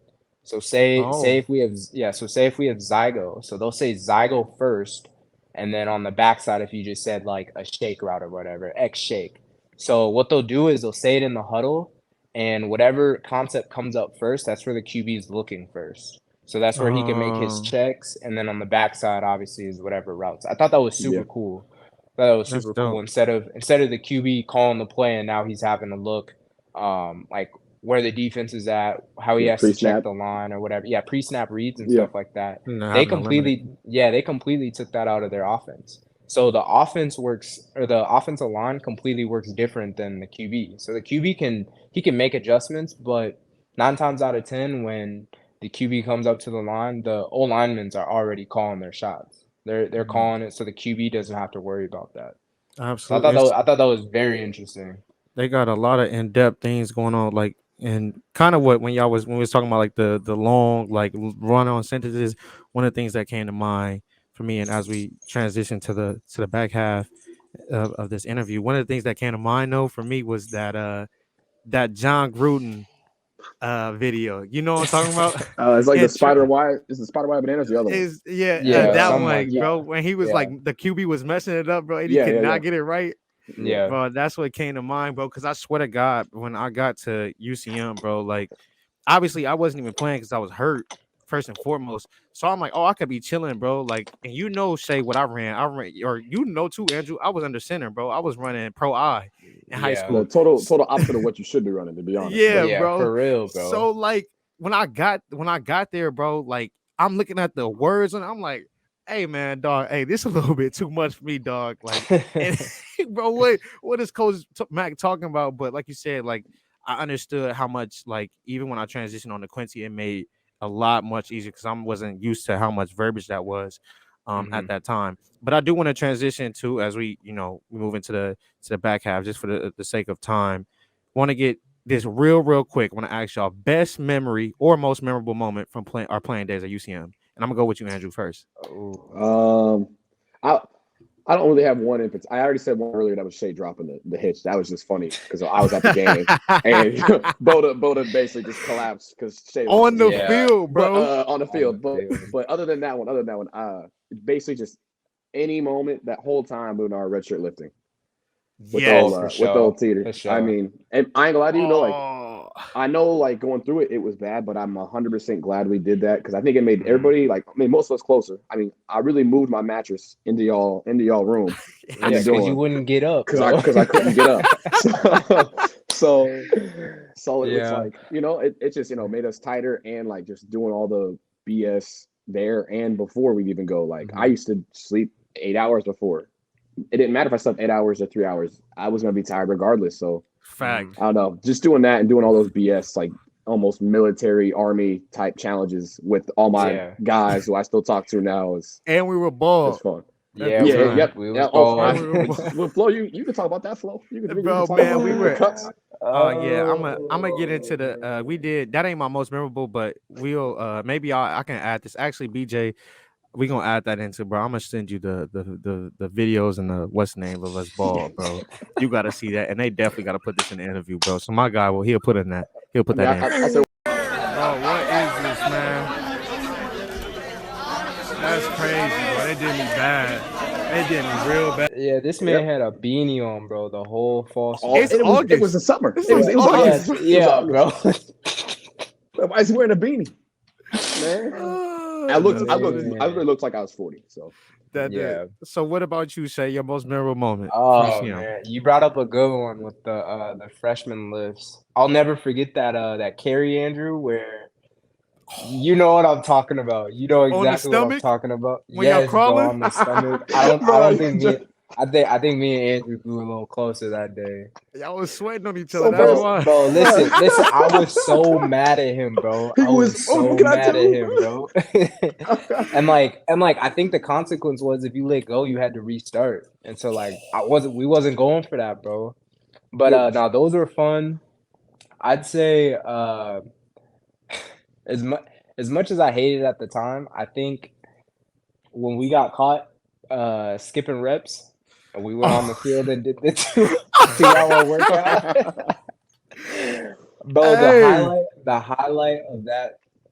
So say if we have Zygo, so they'll say Zygo first, and then on the backside, if you just said like a shake route or whatever, X shake. So what they'll do is they'll say it in the huddle, and whatever concept comes up first, that's where the QB is looking first. So that's where he can make his checks, and then on the backside, obviously, is whatever routes. I thought that was super cool. I thought that was super cool. Instead of the QB calling the play, and now he's having to look like where the defense is at, how he has to check the line or whatever. Yeah, pre-snap reads and stuff like that. They completely took that out of their offense. So the offense works, or the offensive line completely works different than the QB. So the QB can make adjustments, but 9 times out of 10, when the QB comes up to the line, the O-linemen are already calling their shots. They're calling it, so the QB doesn't have to worry about that. Absolutely. So I thought that was very interesting. They got a lot of in-depth things going on, like, and kind of when we was talking about like the long like run on sentences. One of the things that came to mind for me, and as we transition to the back half of this interview, one of the things that came to mind though for me was that John Gruden video. You know what I'm talking about? It's like the spider wire. Is the spider wire bananas the other one? That one, bro. When he was like the QB was messing it up, bro, and he could not get it right. Yeah, bro, that's what came to mind, bro. Because I swear to God, when I got to UCM, bro, like obviously I wasn't even playing because I was hurt first and foremost. So I'm like, oh, I could be chilling, bro. Like, and you know, Shae, what I ran, or you know too, Andrew. I was under center, bro. I was running pro I in high school. The total opposite of what you should be running, to be honest. Yeah, bro, for real, bro. So like when I got there, bro, like I'm looking at the words and I'm like, hey man, dog, hey, this is a little bit too much for me, dog. Like, and, bro, what is Coach Mac talking about? But like you said, like I understood how much, like, even when I transitioned on to Quincy, it made a lot much easier because I wasn't used to how much verbiage that was at that time. But I do want to transition to, as we move into the back half, just for the sake of time, want to get this real quick. I want to ask y'all best memory or most memorable moment from our playing days at UCM. And I'm gonna go with you, Andrew, first. I don't really have one in particular. I already said one earlier that was Shae dropping the hitch. That was just funny because I was at the game and Boda basically just collapsed because Shae on the field, bro. But, on the field. But other than that one, basically just any moment that whole time doing our red shirt lifting. With the old teeter. I mean, and I ain't gonna lie to you, I know, like, going through it was bad, but I'm 100% glad we did that because I think it made everybody, most of us closer. I mean, I really moved my mattress into y'all room. Because you wouldn't get up. Because I couldn't get up. So it was like, it just, made us tighter, and like just doing all the BS there and before we'd even go. Like, I used to sleep 8 hours before. It didn't matter if I slept 8 hours or 3 hours. I was going to be tired regardless. So, fact. I don't know. Just doing that and doing all those BS, like almost military army type challenges with all my guys who I still talk to now and we were bald. It's fun. Yep. We were Flo, you can talk about that, Flo. We were cuts. I'm gonna get into the we did that. Ain't my most memorable, but we'll maybe I can add this. Actually, BJ, we gonna add that into, bro. I'm gonna send you the videos and the what's the name of us ball, bro. You gotta see that, and they definitely gotta put this in the interview, bro. So my guy, he'll put in that. He'll put that in. Bro, what is this, man? That's crazy, bro. They did me bad. They did me real bad. Yeah, this man had a beanie on, bro, the whole fall season. It was the summer. It was August. Yeah, bro. Why is he wearing a beanie, man? I really looked like I was 40. So So what about you, Shae? Your most memorable moment? Oh man, you brought up a good one with the freshman lifts. I'll never forget that carry, Andrew, where you know what I'm talking about. You know exactly what I'm talking about. When you're crawling? Bro, on the stomach. I think me and Andrew grew a little closer that day. Y'all was sweating on each other. That's why. Bro, listen. I was so mad at him, bro. I was so mad at him, bro. and like, I think the consequence was if you let go, you had to restart. And so like, we wasn't going for that, bro. But no, those were fun. I'd say as much as I hated it at the time, I think when we got caught skipping reps and we went on the field and did the 2 hour workout. Bro, Hey, the highlight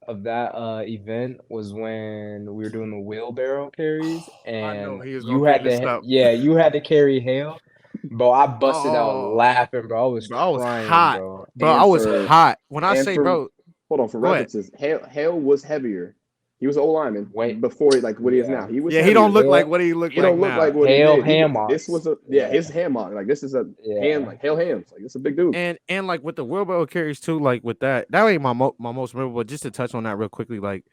of that event was when we were doing the wheelbarrow carries I know and he was gonna you bring had this to up. you had to carry Hale. Bro, I busted out Oh, laughing, bro. I was bro, I was crying, hot, bro. bro. I And was for hot. When I and say, for bro, hold on, for go ahead. references, Hale was heavier. He was an O lineman Wait, before like what he is yeah. now. He was Yeah, he don't heavier. look like Hale what he looked He like don't look like now. what he Hale did. This Hammocks. was Yeah, his ham mock. Like this is a hand yeah. like Hale Hams. Like this is a big dude. And like with the wheelbarrow carries too, like with that ain't my most memorable. Just to touch on that real quickly, like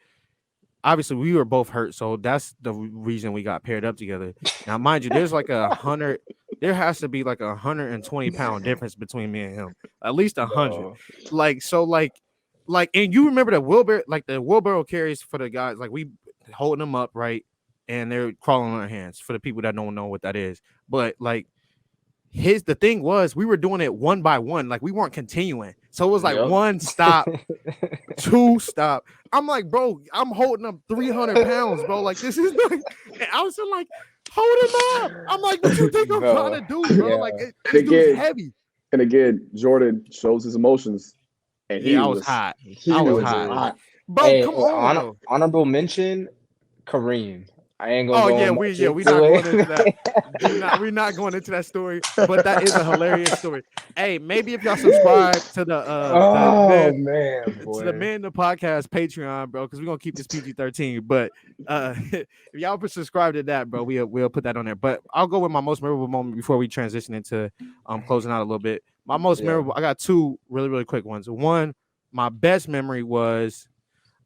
obviously we were both hurt, so that's the reason we got paired up together. Now, mind you, there's like 100. There has to be like 120-pound difference between me and him, at least 100. Bro. Like so, and you remember the wheelbarrow carries for the guys, like we holding them up right, and they're crawling on their hands for the people that don't know what that is. But like the thing was we were doing it one by one, like we weren't continuing, so it was like Yep. one stop, two stop. I'm like, bro, I'm holding up 300 pounds, bro. Like, this is not, and I was like, hold him up. I'm like, what you think I'm trying Bro. to do, bro? Like, Yeah. this dude's heavy. And again, Jordan shows his emotions, and Yeah, I was hot. I was hot. hot. Bro, Hey, come on, though. honorable mention, Kareem. I ain't gonna Oh go yeah, much we're into not going into that. it. We're not going into that story, but that is a hilarious story. Hey, maybe if y'all subscribe to Oh man, to the boy. Man the Podcast Patreon, bro, because we're gonna keep this PG-13. But if y'all would subscribe to that, bro, we'll put that on there. But I'll go with my most memorable moment before we transition into closing out a little bit. My most Yeah. memorable, I got two really, really quick ones. One, my best memory was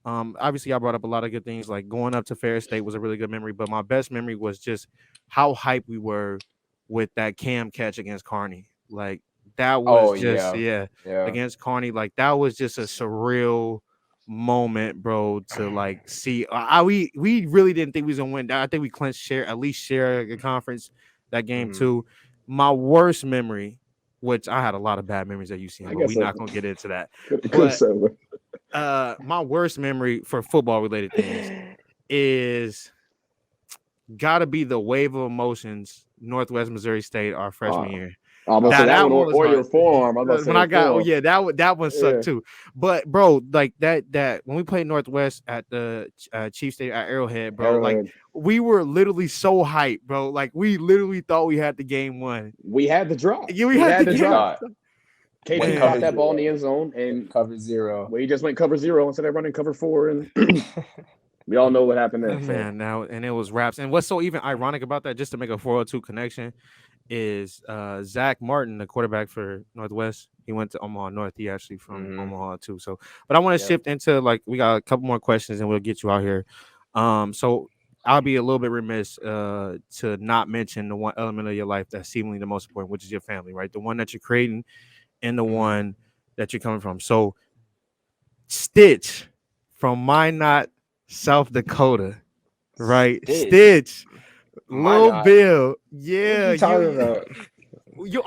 obviously I brought up a lot of good things, like going up to Ferris State was a really good memory, but my best memory was just how hyped we were with that Cam catch against Carney. Like that was Oh just yeah. Yeah. against Carney. Like that was just a surreal moment, bro, to like see. We really didn't think we was gonna win. I think we clinched at least share a conference that game Mhm. too. My worst memory, which I had a lot of bad memories at UCM, I but guess we're not gonna get into that. could have But said what. my worst memory for football related things is gotta be the wave of emotions Northwest Missouri State our freshman year. I'm gonna say that That one one was or your hard. forearm. I'm about to say When I your got forearm. that one sucked Yeah. too. But bro, like that when we played Northwest at the Chief State at Arrowhead, bro, like Arrowhead. we were literally so hyped, bro. Like we literally thought we had the game won. We had the drop. Yeah, we had the We drop. thought KP Man. caught that ball in the end zone, and and cover 0. we just went cover 0 instead of running cover 4, and we all know what happened there. So. Man, now and it was raps. And what's so even ironic about that, just to make a 402 connection, is Zach Martin, the quarterback for Northwest. He went to Omaha North. He actually from Omaha too. So, but I want to shift into like we got a couple more questions and we'll get you out here. So I'll be a little bit remiss to not mention the one element of your life that's seemingly the most important, which is your family, right? The one that you're creating and the one that you're coming from. So Stitch from Minot, South Dakota, right? Stitch. Lil Bill, yeah, What you talking about?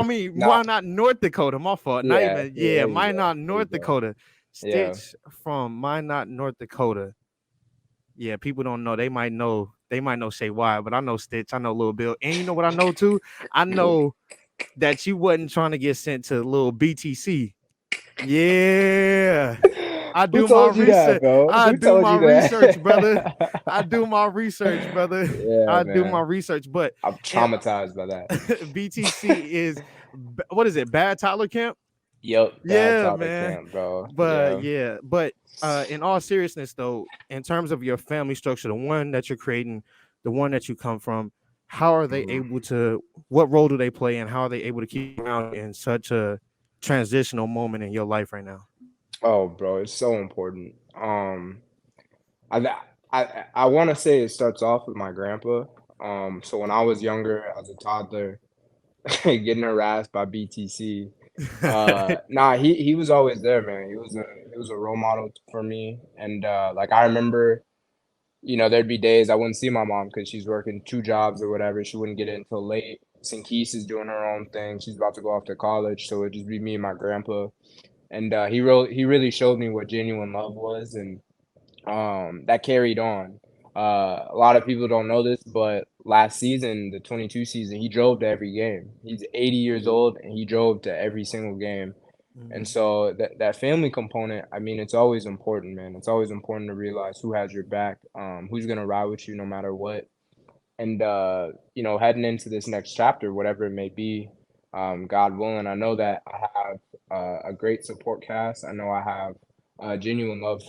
I mean, why not North Dakota? My fault. Not even, why not North Dakota? Stitch from why not North Dakota? Yeah, people don't know. They might know Shae Wyatt, but I know Stitch. I know Lil Bill, and you know what I know too? I know that you wasn't trying to get sent to little BTC. Yeah. I do my research. I do my research, brother. I do my research, brother. Yeah, I do my research, but I'm traumatized by that. BTC is what is it? Bad Tyler Camp? Yep. Yeah, man. Camp, bro. But in all seriousness, though, in terms of your family structure, the one that you're creating, the one that you come from, how are they able to? What role do they play, and how are they able to keep around in such a transitional moment in your life right now? Oh, bro, it's so important. I want to say it starts off with my grandpa. So when I was younger, as a toddler, getting harassed by BTC. He was always there, man. He was a role model for me, and like I remember, there'd be days I wouldn't see my mom because she's working 2 jobs or whatever. She wouldn't get in until late. St. Keith's is doing her own thing. She's about to go off to college, so it'd just be me and my grandpa. and he really showed me what genuine love was, and that carried on. A lot of people don't know this, but last season, the 22 season, he drove to every game. He's 80 years old and he drove to every single game. And Mhm. so that family component, I mean, it's always important, man. It's always important to realize who has your back, who's gonna ride with you no matter what. And heading into this next chapter, whatever it may be, God willing, I know that I have a great support cast. I know I have genuine love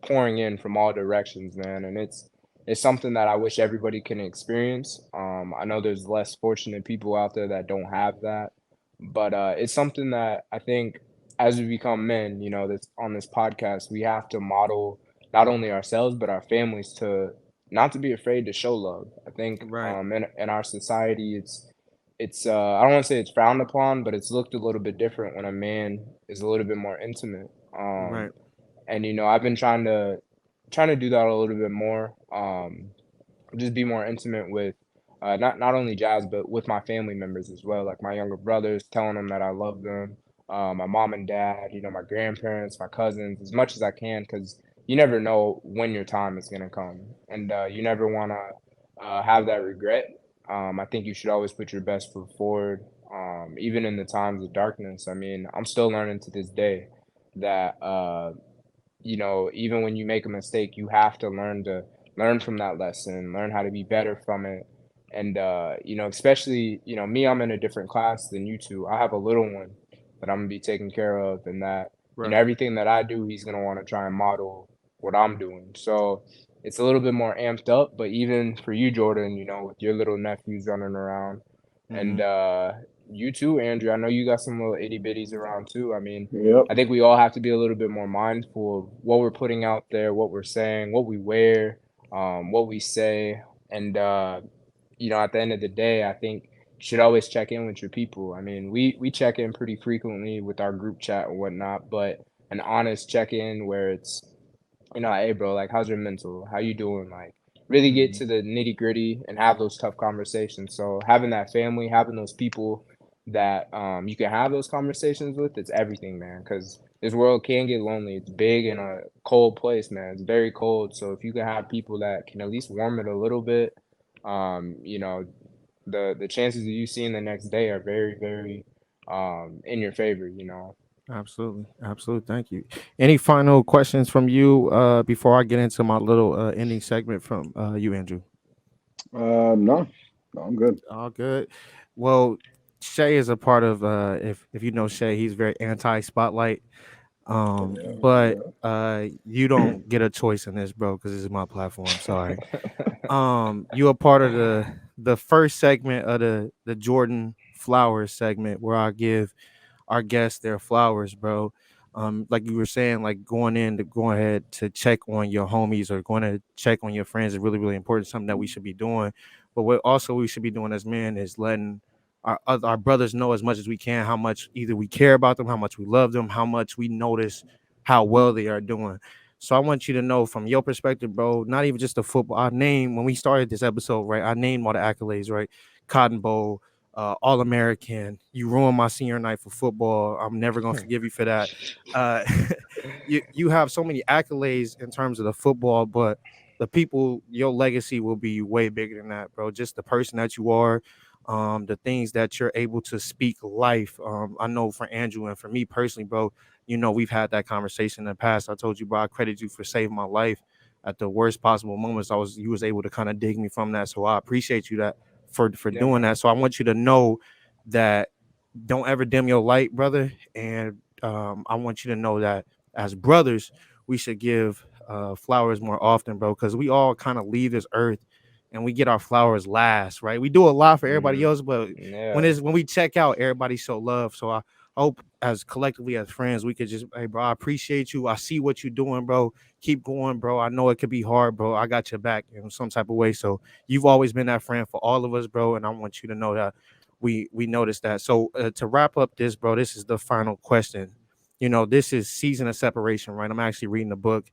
pouring in from all directions, man, and it's something that I wish everybody can experience. I know there's less fortunate people out there that don't have that, but it's something that I think as we become men, this on this podcast, we have to model not only ourselves but our families to not to be afraid to show love. I think Right. in our society, it's I don't want to say it's frowned upon, but it's looked a little bit different when a man is a little bit more intimate. Right. And I've been trying to do that a little bit more. Just be more intimate with not only Jazz but with my family members as well, like my younger brothers, telling them that I love them, my mom and dad, my grandparents, my cousins, as much as I can, because you never know when your time is gonna come, and you never want to have that regret. I think you should always put your best foot forward, even in the times of darkness. I mean, I'm still learning to this day that even when you make a mistake, you have to learn from that lesson, learn how to be better from it. And especially, me, I'm in a different class than you two. I have a little one that I'm gonna be taking care of, and that, Right. everything that I do, he's gonna want to try and model what I'm doing. So it's a little bit more amped up, but even for you, Jordan, with your little nephews running around, and Mhm. you too, Andrew, I know you got some little itty bitties around too. I mean, Yep. I think we all have to be a little bit more mindful of what we're putting out there, what we're saying, what we wear, what we say, and at the end of the day, I think you should always check in with your people. I mean, we check in pretty frequently with our group chat and whatnot, but an honest check in where it's, hey bro, like how's your mental? How you doing? Like really get Mhm. to the nitty gritty and have those tough conversations. So having that family, having those people that you can have those conversations with, it's everything, man. Because this world can get lonely. It's big and a cold place, man. It's very cold. So if you can have people that can at least warm it a little bit, the chances of you seeing the next day are very, very in your favor. Absolutely. Absolutely. Thank you. Any final questions from you before I get into my little ending segment from you, Andrew? No, no, I'm good. All good. Well, Shay is a part of if you know Shay, he's very anti spotlight. But Yeah, you don't get a choice in this, bro, because this is my platform. Sorry. You are part of the first segment of the Jordan Flowers segment where I give our guests their flowers, bro. Like you were saying, like going in to go ahead to check on your homies or going to check on your friends is really, really important. Something that we should be doing. But what also we should be doing as men is letting our brothers know as much as we can how much either we care about them, how much we love them, how much we notice how well they are doing. So I want you to know from your perspective, bro, not even just the football. I named when we started this episode, right? I named all the accolades, right? Cotton Bowl, All American. You ruined my senior night for football. I'm never gonna forgive you for that. Uh, you have so many accolades in terms of the football, but the people, your legacy will be way bigger than that, bro. Just the person that you are, the things that you're able to speak life. I know for Andrew and for me personally, bro. We've had that conversation in the past. I told you, bro, I credit you for saving my life at the worst possible moments. You was able to kind of dig me from that. So I appreciate you that for Yeah, doing man. that. So I want you to know that don't ever dim your light, brother. And I want you to know that as brothers, we should give flowers more often, bro, because we all kind of leave this earth and we get our flowers last, right? We do a lot for everybody Mhm. else, but Yeah. when we check out, everybody show love. So I hope as collectively as friends, we could just, hey, bro, I appreciate you. I see what you're doing, bro. Keep going, bro. I know it could be hard, bro. I got your back in some type of way. So you've always been that friend for all of us, bro. And I want you to know that we noticed that. So to wrap up this, bro, this is the final question. This is Season of Separation, right? I'm actually reading a book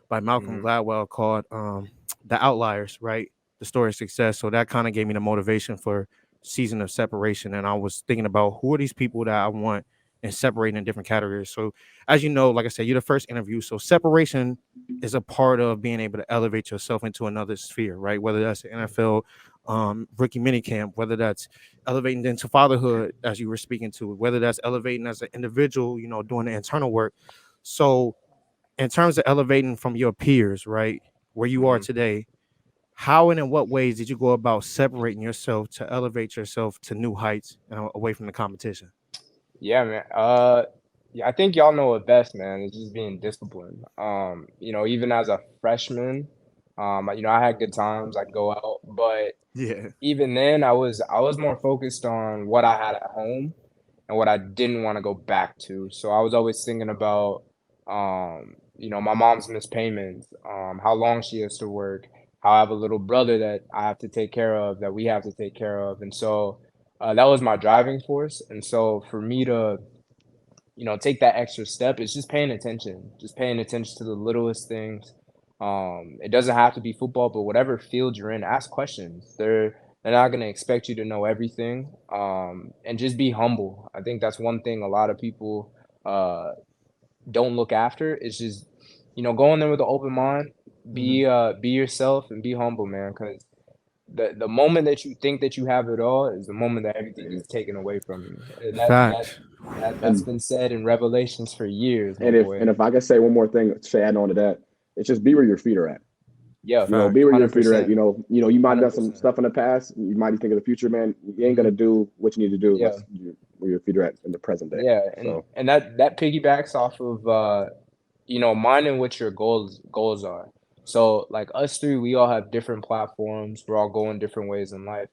by Malcolm Mhm. Gladwell called The Outliers, right? The Story of Success. So that kind of gave me the motivation for Season of Separation. And I was thinking about who are these people that I want and separating in different categories. So as you know, like I said, you're the first interview. So separation is a part of being able to elevate yourself into another sphere, right? Whether that's the NFL rookie minicamp, whether that's elevating into fatherhood, as you were speaking to, whether that's elevating as an individual, you know, doing the internal work. So in terms of elevating from your peers, right, where you are today, how and in what ways did you go about separating yourself to elevate yourself to new heights and away from the competition? Yeah, man. Yeah, I think y'all know it best, man. It's just being disciplined. You know, even as a freshman, you know, I had good times. I'd go out, but Yeah. even then, I was more focused on what I had at home and what I didn't want to go back to. So I was always thinking about, you know, my mom's missed payments, how long she has to work, how I have a little brother that I have to take care of, that we have to take care of, and so that was my driving force. And so for me to, you know, take that extra step, it's just paying attention to the littlest things. It doesn't have to be football, but whatever field you're in, ask questions. They're not gonna expect you to know everything. And just be humble. I think that's one thing a lot of people don't look after. It's just, you know, go in there with an open mind, be yourself and be humble, man. Because the moment that you think that you have it all is the moment that everything is taken away from you. And Fact. that's been said in Revelations for years, my And if boy. I could say one more thing to add on to that, it's just be where your feet are at. Yeah, You know, Fact. be where your feet are at. 100%. You might have done some 100%. stuff in the past. You might be thinking of the future, man. You ain't gonna do what you need to do Yeah. unless where your feet are at in the present day. Yeah, So and that piggybacks off of you know, minding what your goals are. So like us three, we all have different platforms. We're all going different ways in life.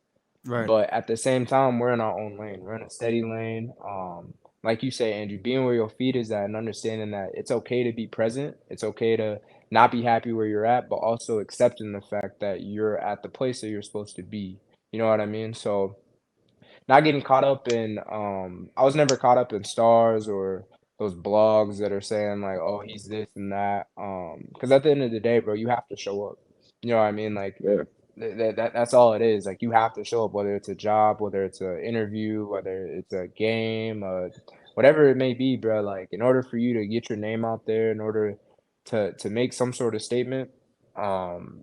Right. But at the same time, we're in our own lane. We're in a steady lane. Like you say, Andrew, being where your feet is at and understanding that it's okay to be present. It's okay to not be happy where you're at, but also accepting the fact that you're at the place that you're supposed to be. You know what I mean? So not getting caught up in I was never caught up in stars or those blogs that are saying like, oh, he's this and that. Because at the end of the day, bro, you have to show up. You know what I mean? Like yeah, that's all it is. Like you have to show up, whether it's a job, whether it's an interview, whether it's a game, whatever it may be, bro. Like in order for you to get your name out there, in order to make some sort of statement, um,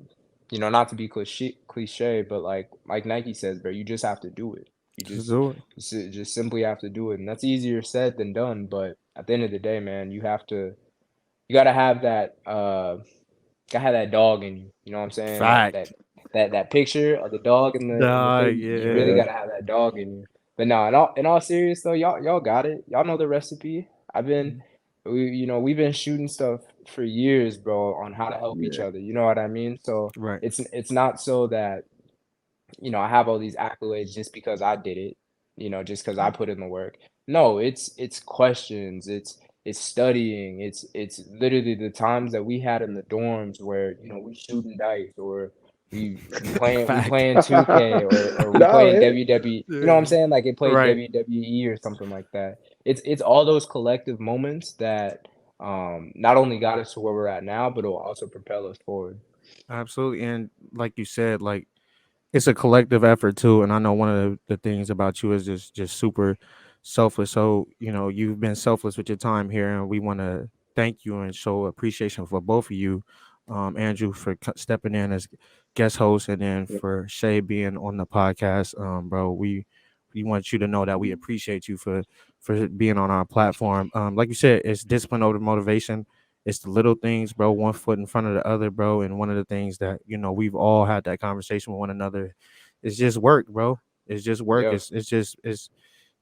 you know, not to be cliche, but like Nike says, bro, you just have to do it. You Just do it. just simply have to do it, and that's easier said than done. But at the end of the day, man, you gotta have that gotta have that dog in you. You know what I'm saying? Fact. That picture of the dog in the Dog, thing. You really yeah, gotta have that dog in you. But no, in all serious though, y'all got it. Y'all know the recipe. We've been shooting stuff for years, bro, on how to help each yeah. other. You know what I mean? So Right. it's not so that, you know, I have all these accolades just because I did it, you know, just because I put in the work. No, it's questions, it's studying, it's literally the times that we had in the dorms where, you know, we shooting dice or we Fact. playing 2K or we No, playing man. WWE. You know what I'm saying? Like it played Right. WWE or something like that. It's all those collective moments that not only got us to where we're at now, but it will also propel us forward. Absolutely. And like you said, like it's a collective effort too. And I know one of the things about you is just super selfless. So, you know, you've been selfless with your time here, and we want to thank you and show appreciation for both of you, Andrew, for stepping in as guest host, and then Yeah. for Shae being on the podcast. Bro, we want you to know that we appreciate you for being on our platform. Like you said, it's discipline over motivation. It's the little things, bro, one foot in front of the other, bro. And one of the things that, you know, we've all had that conversation with one another. It's just work, bro. It's just work. Yeah. It's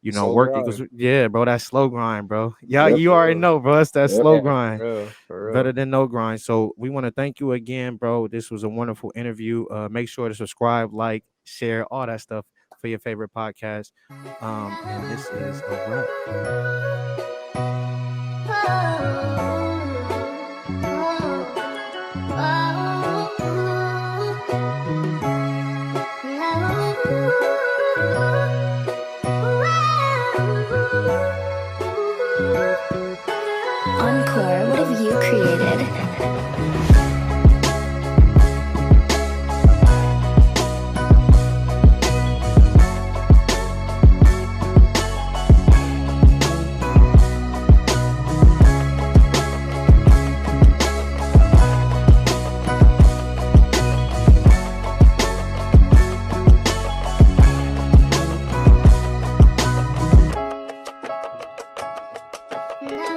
you know, Slow work equals, grind. yeah, bro. That slow grind, bro. Yeah, Yep, you For already real. know, bro. It's that yep. slow Yeah, grind. for Better real. than no grind. So we want to thank you again, bro. This was a wonderful interview. Make sure to subscribe, like, share, all that stuff for your favorite podcast. And this is a wrap. Encore, what have you created?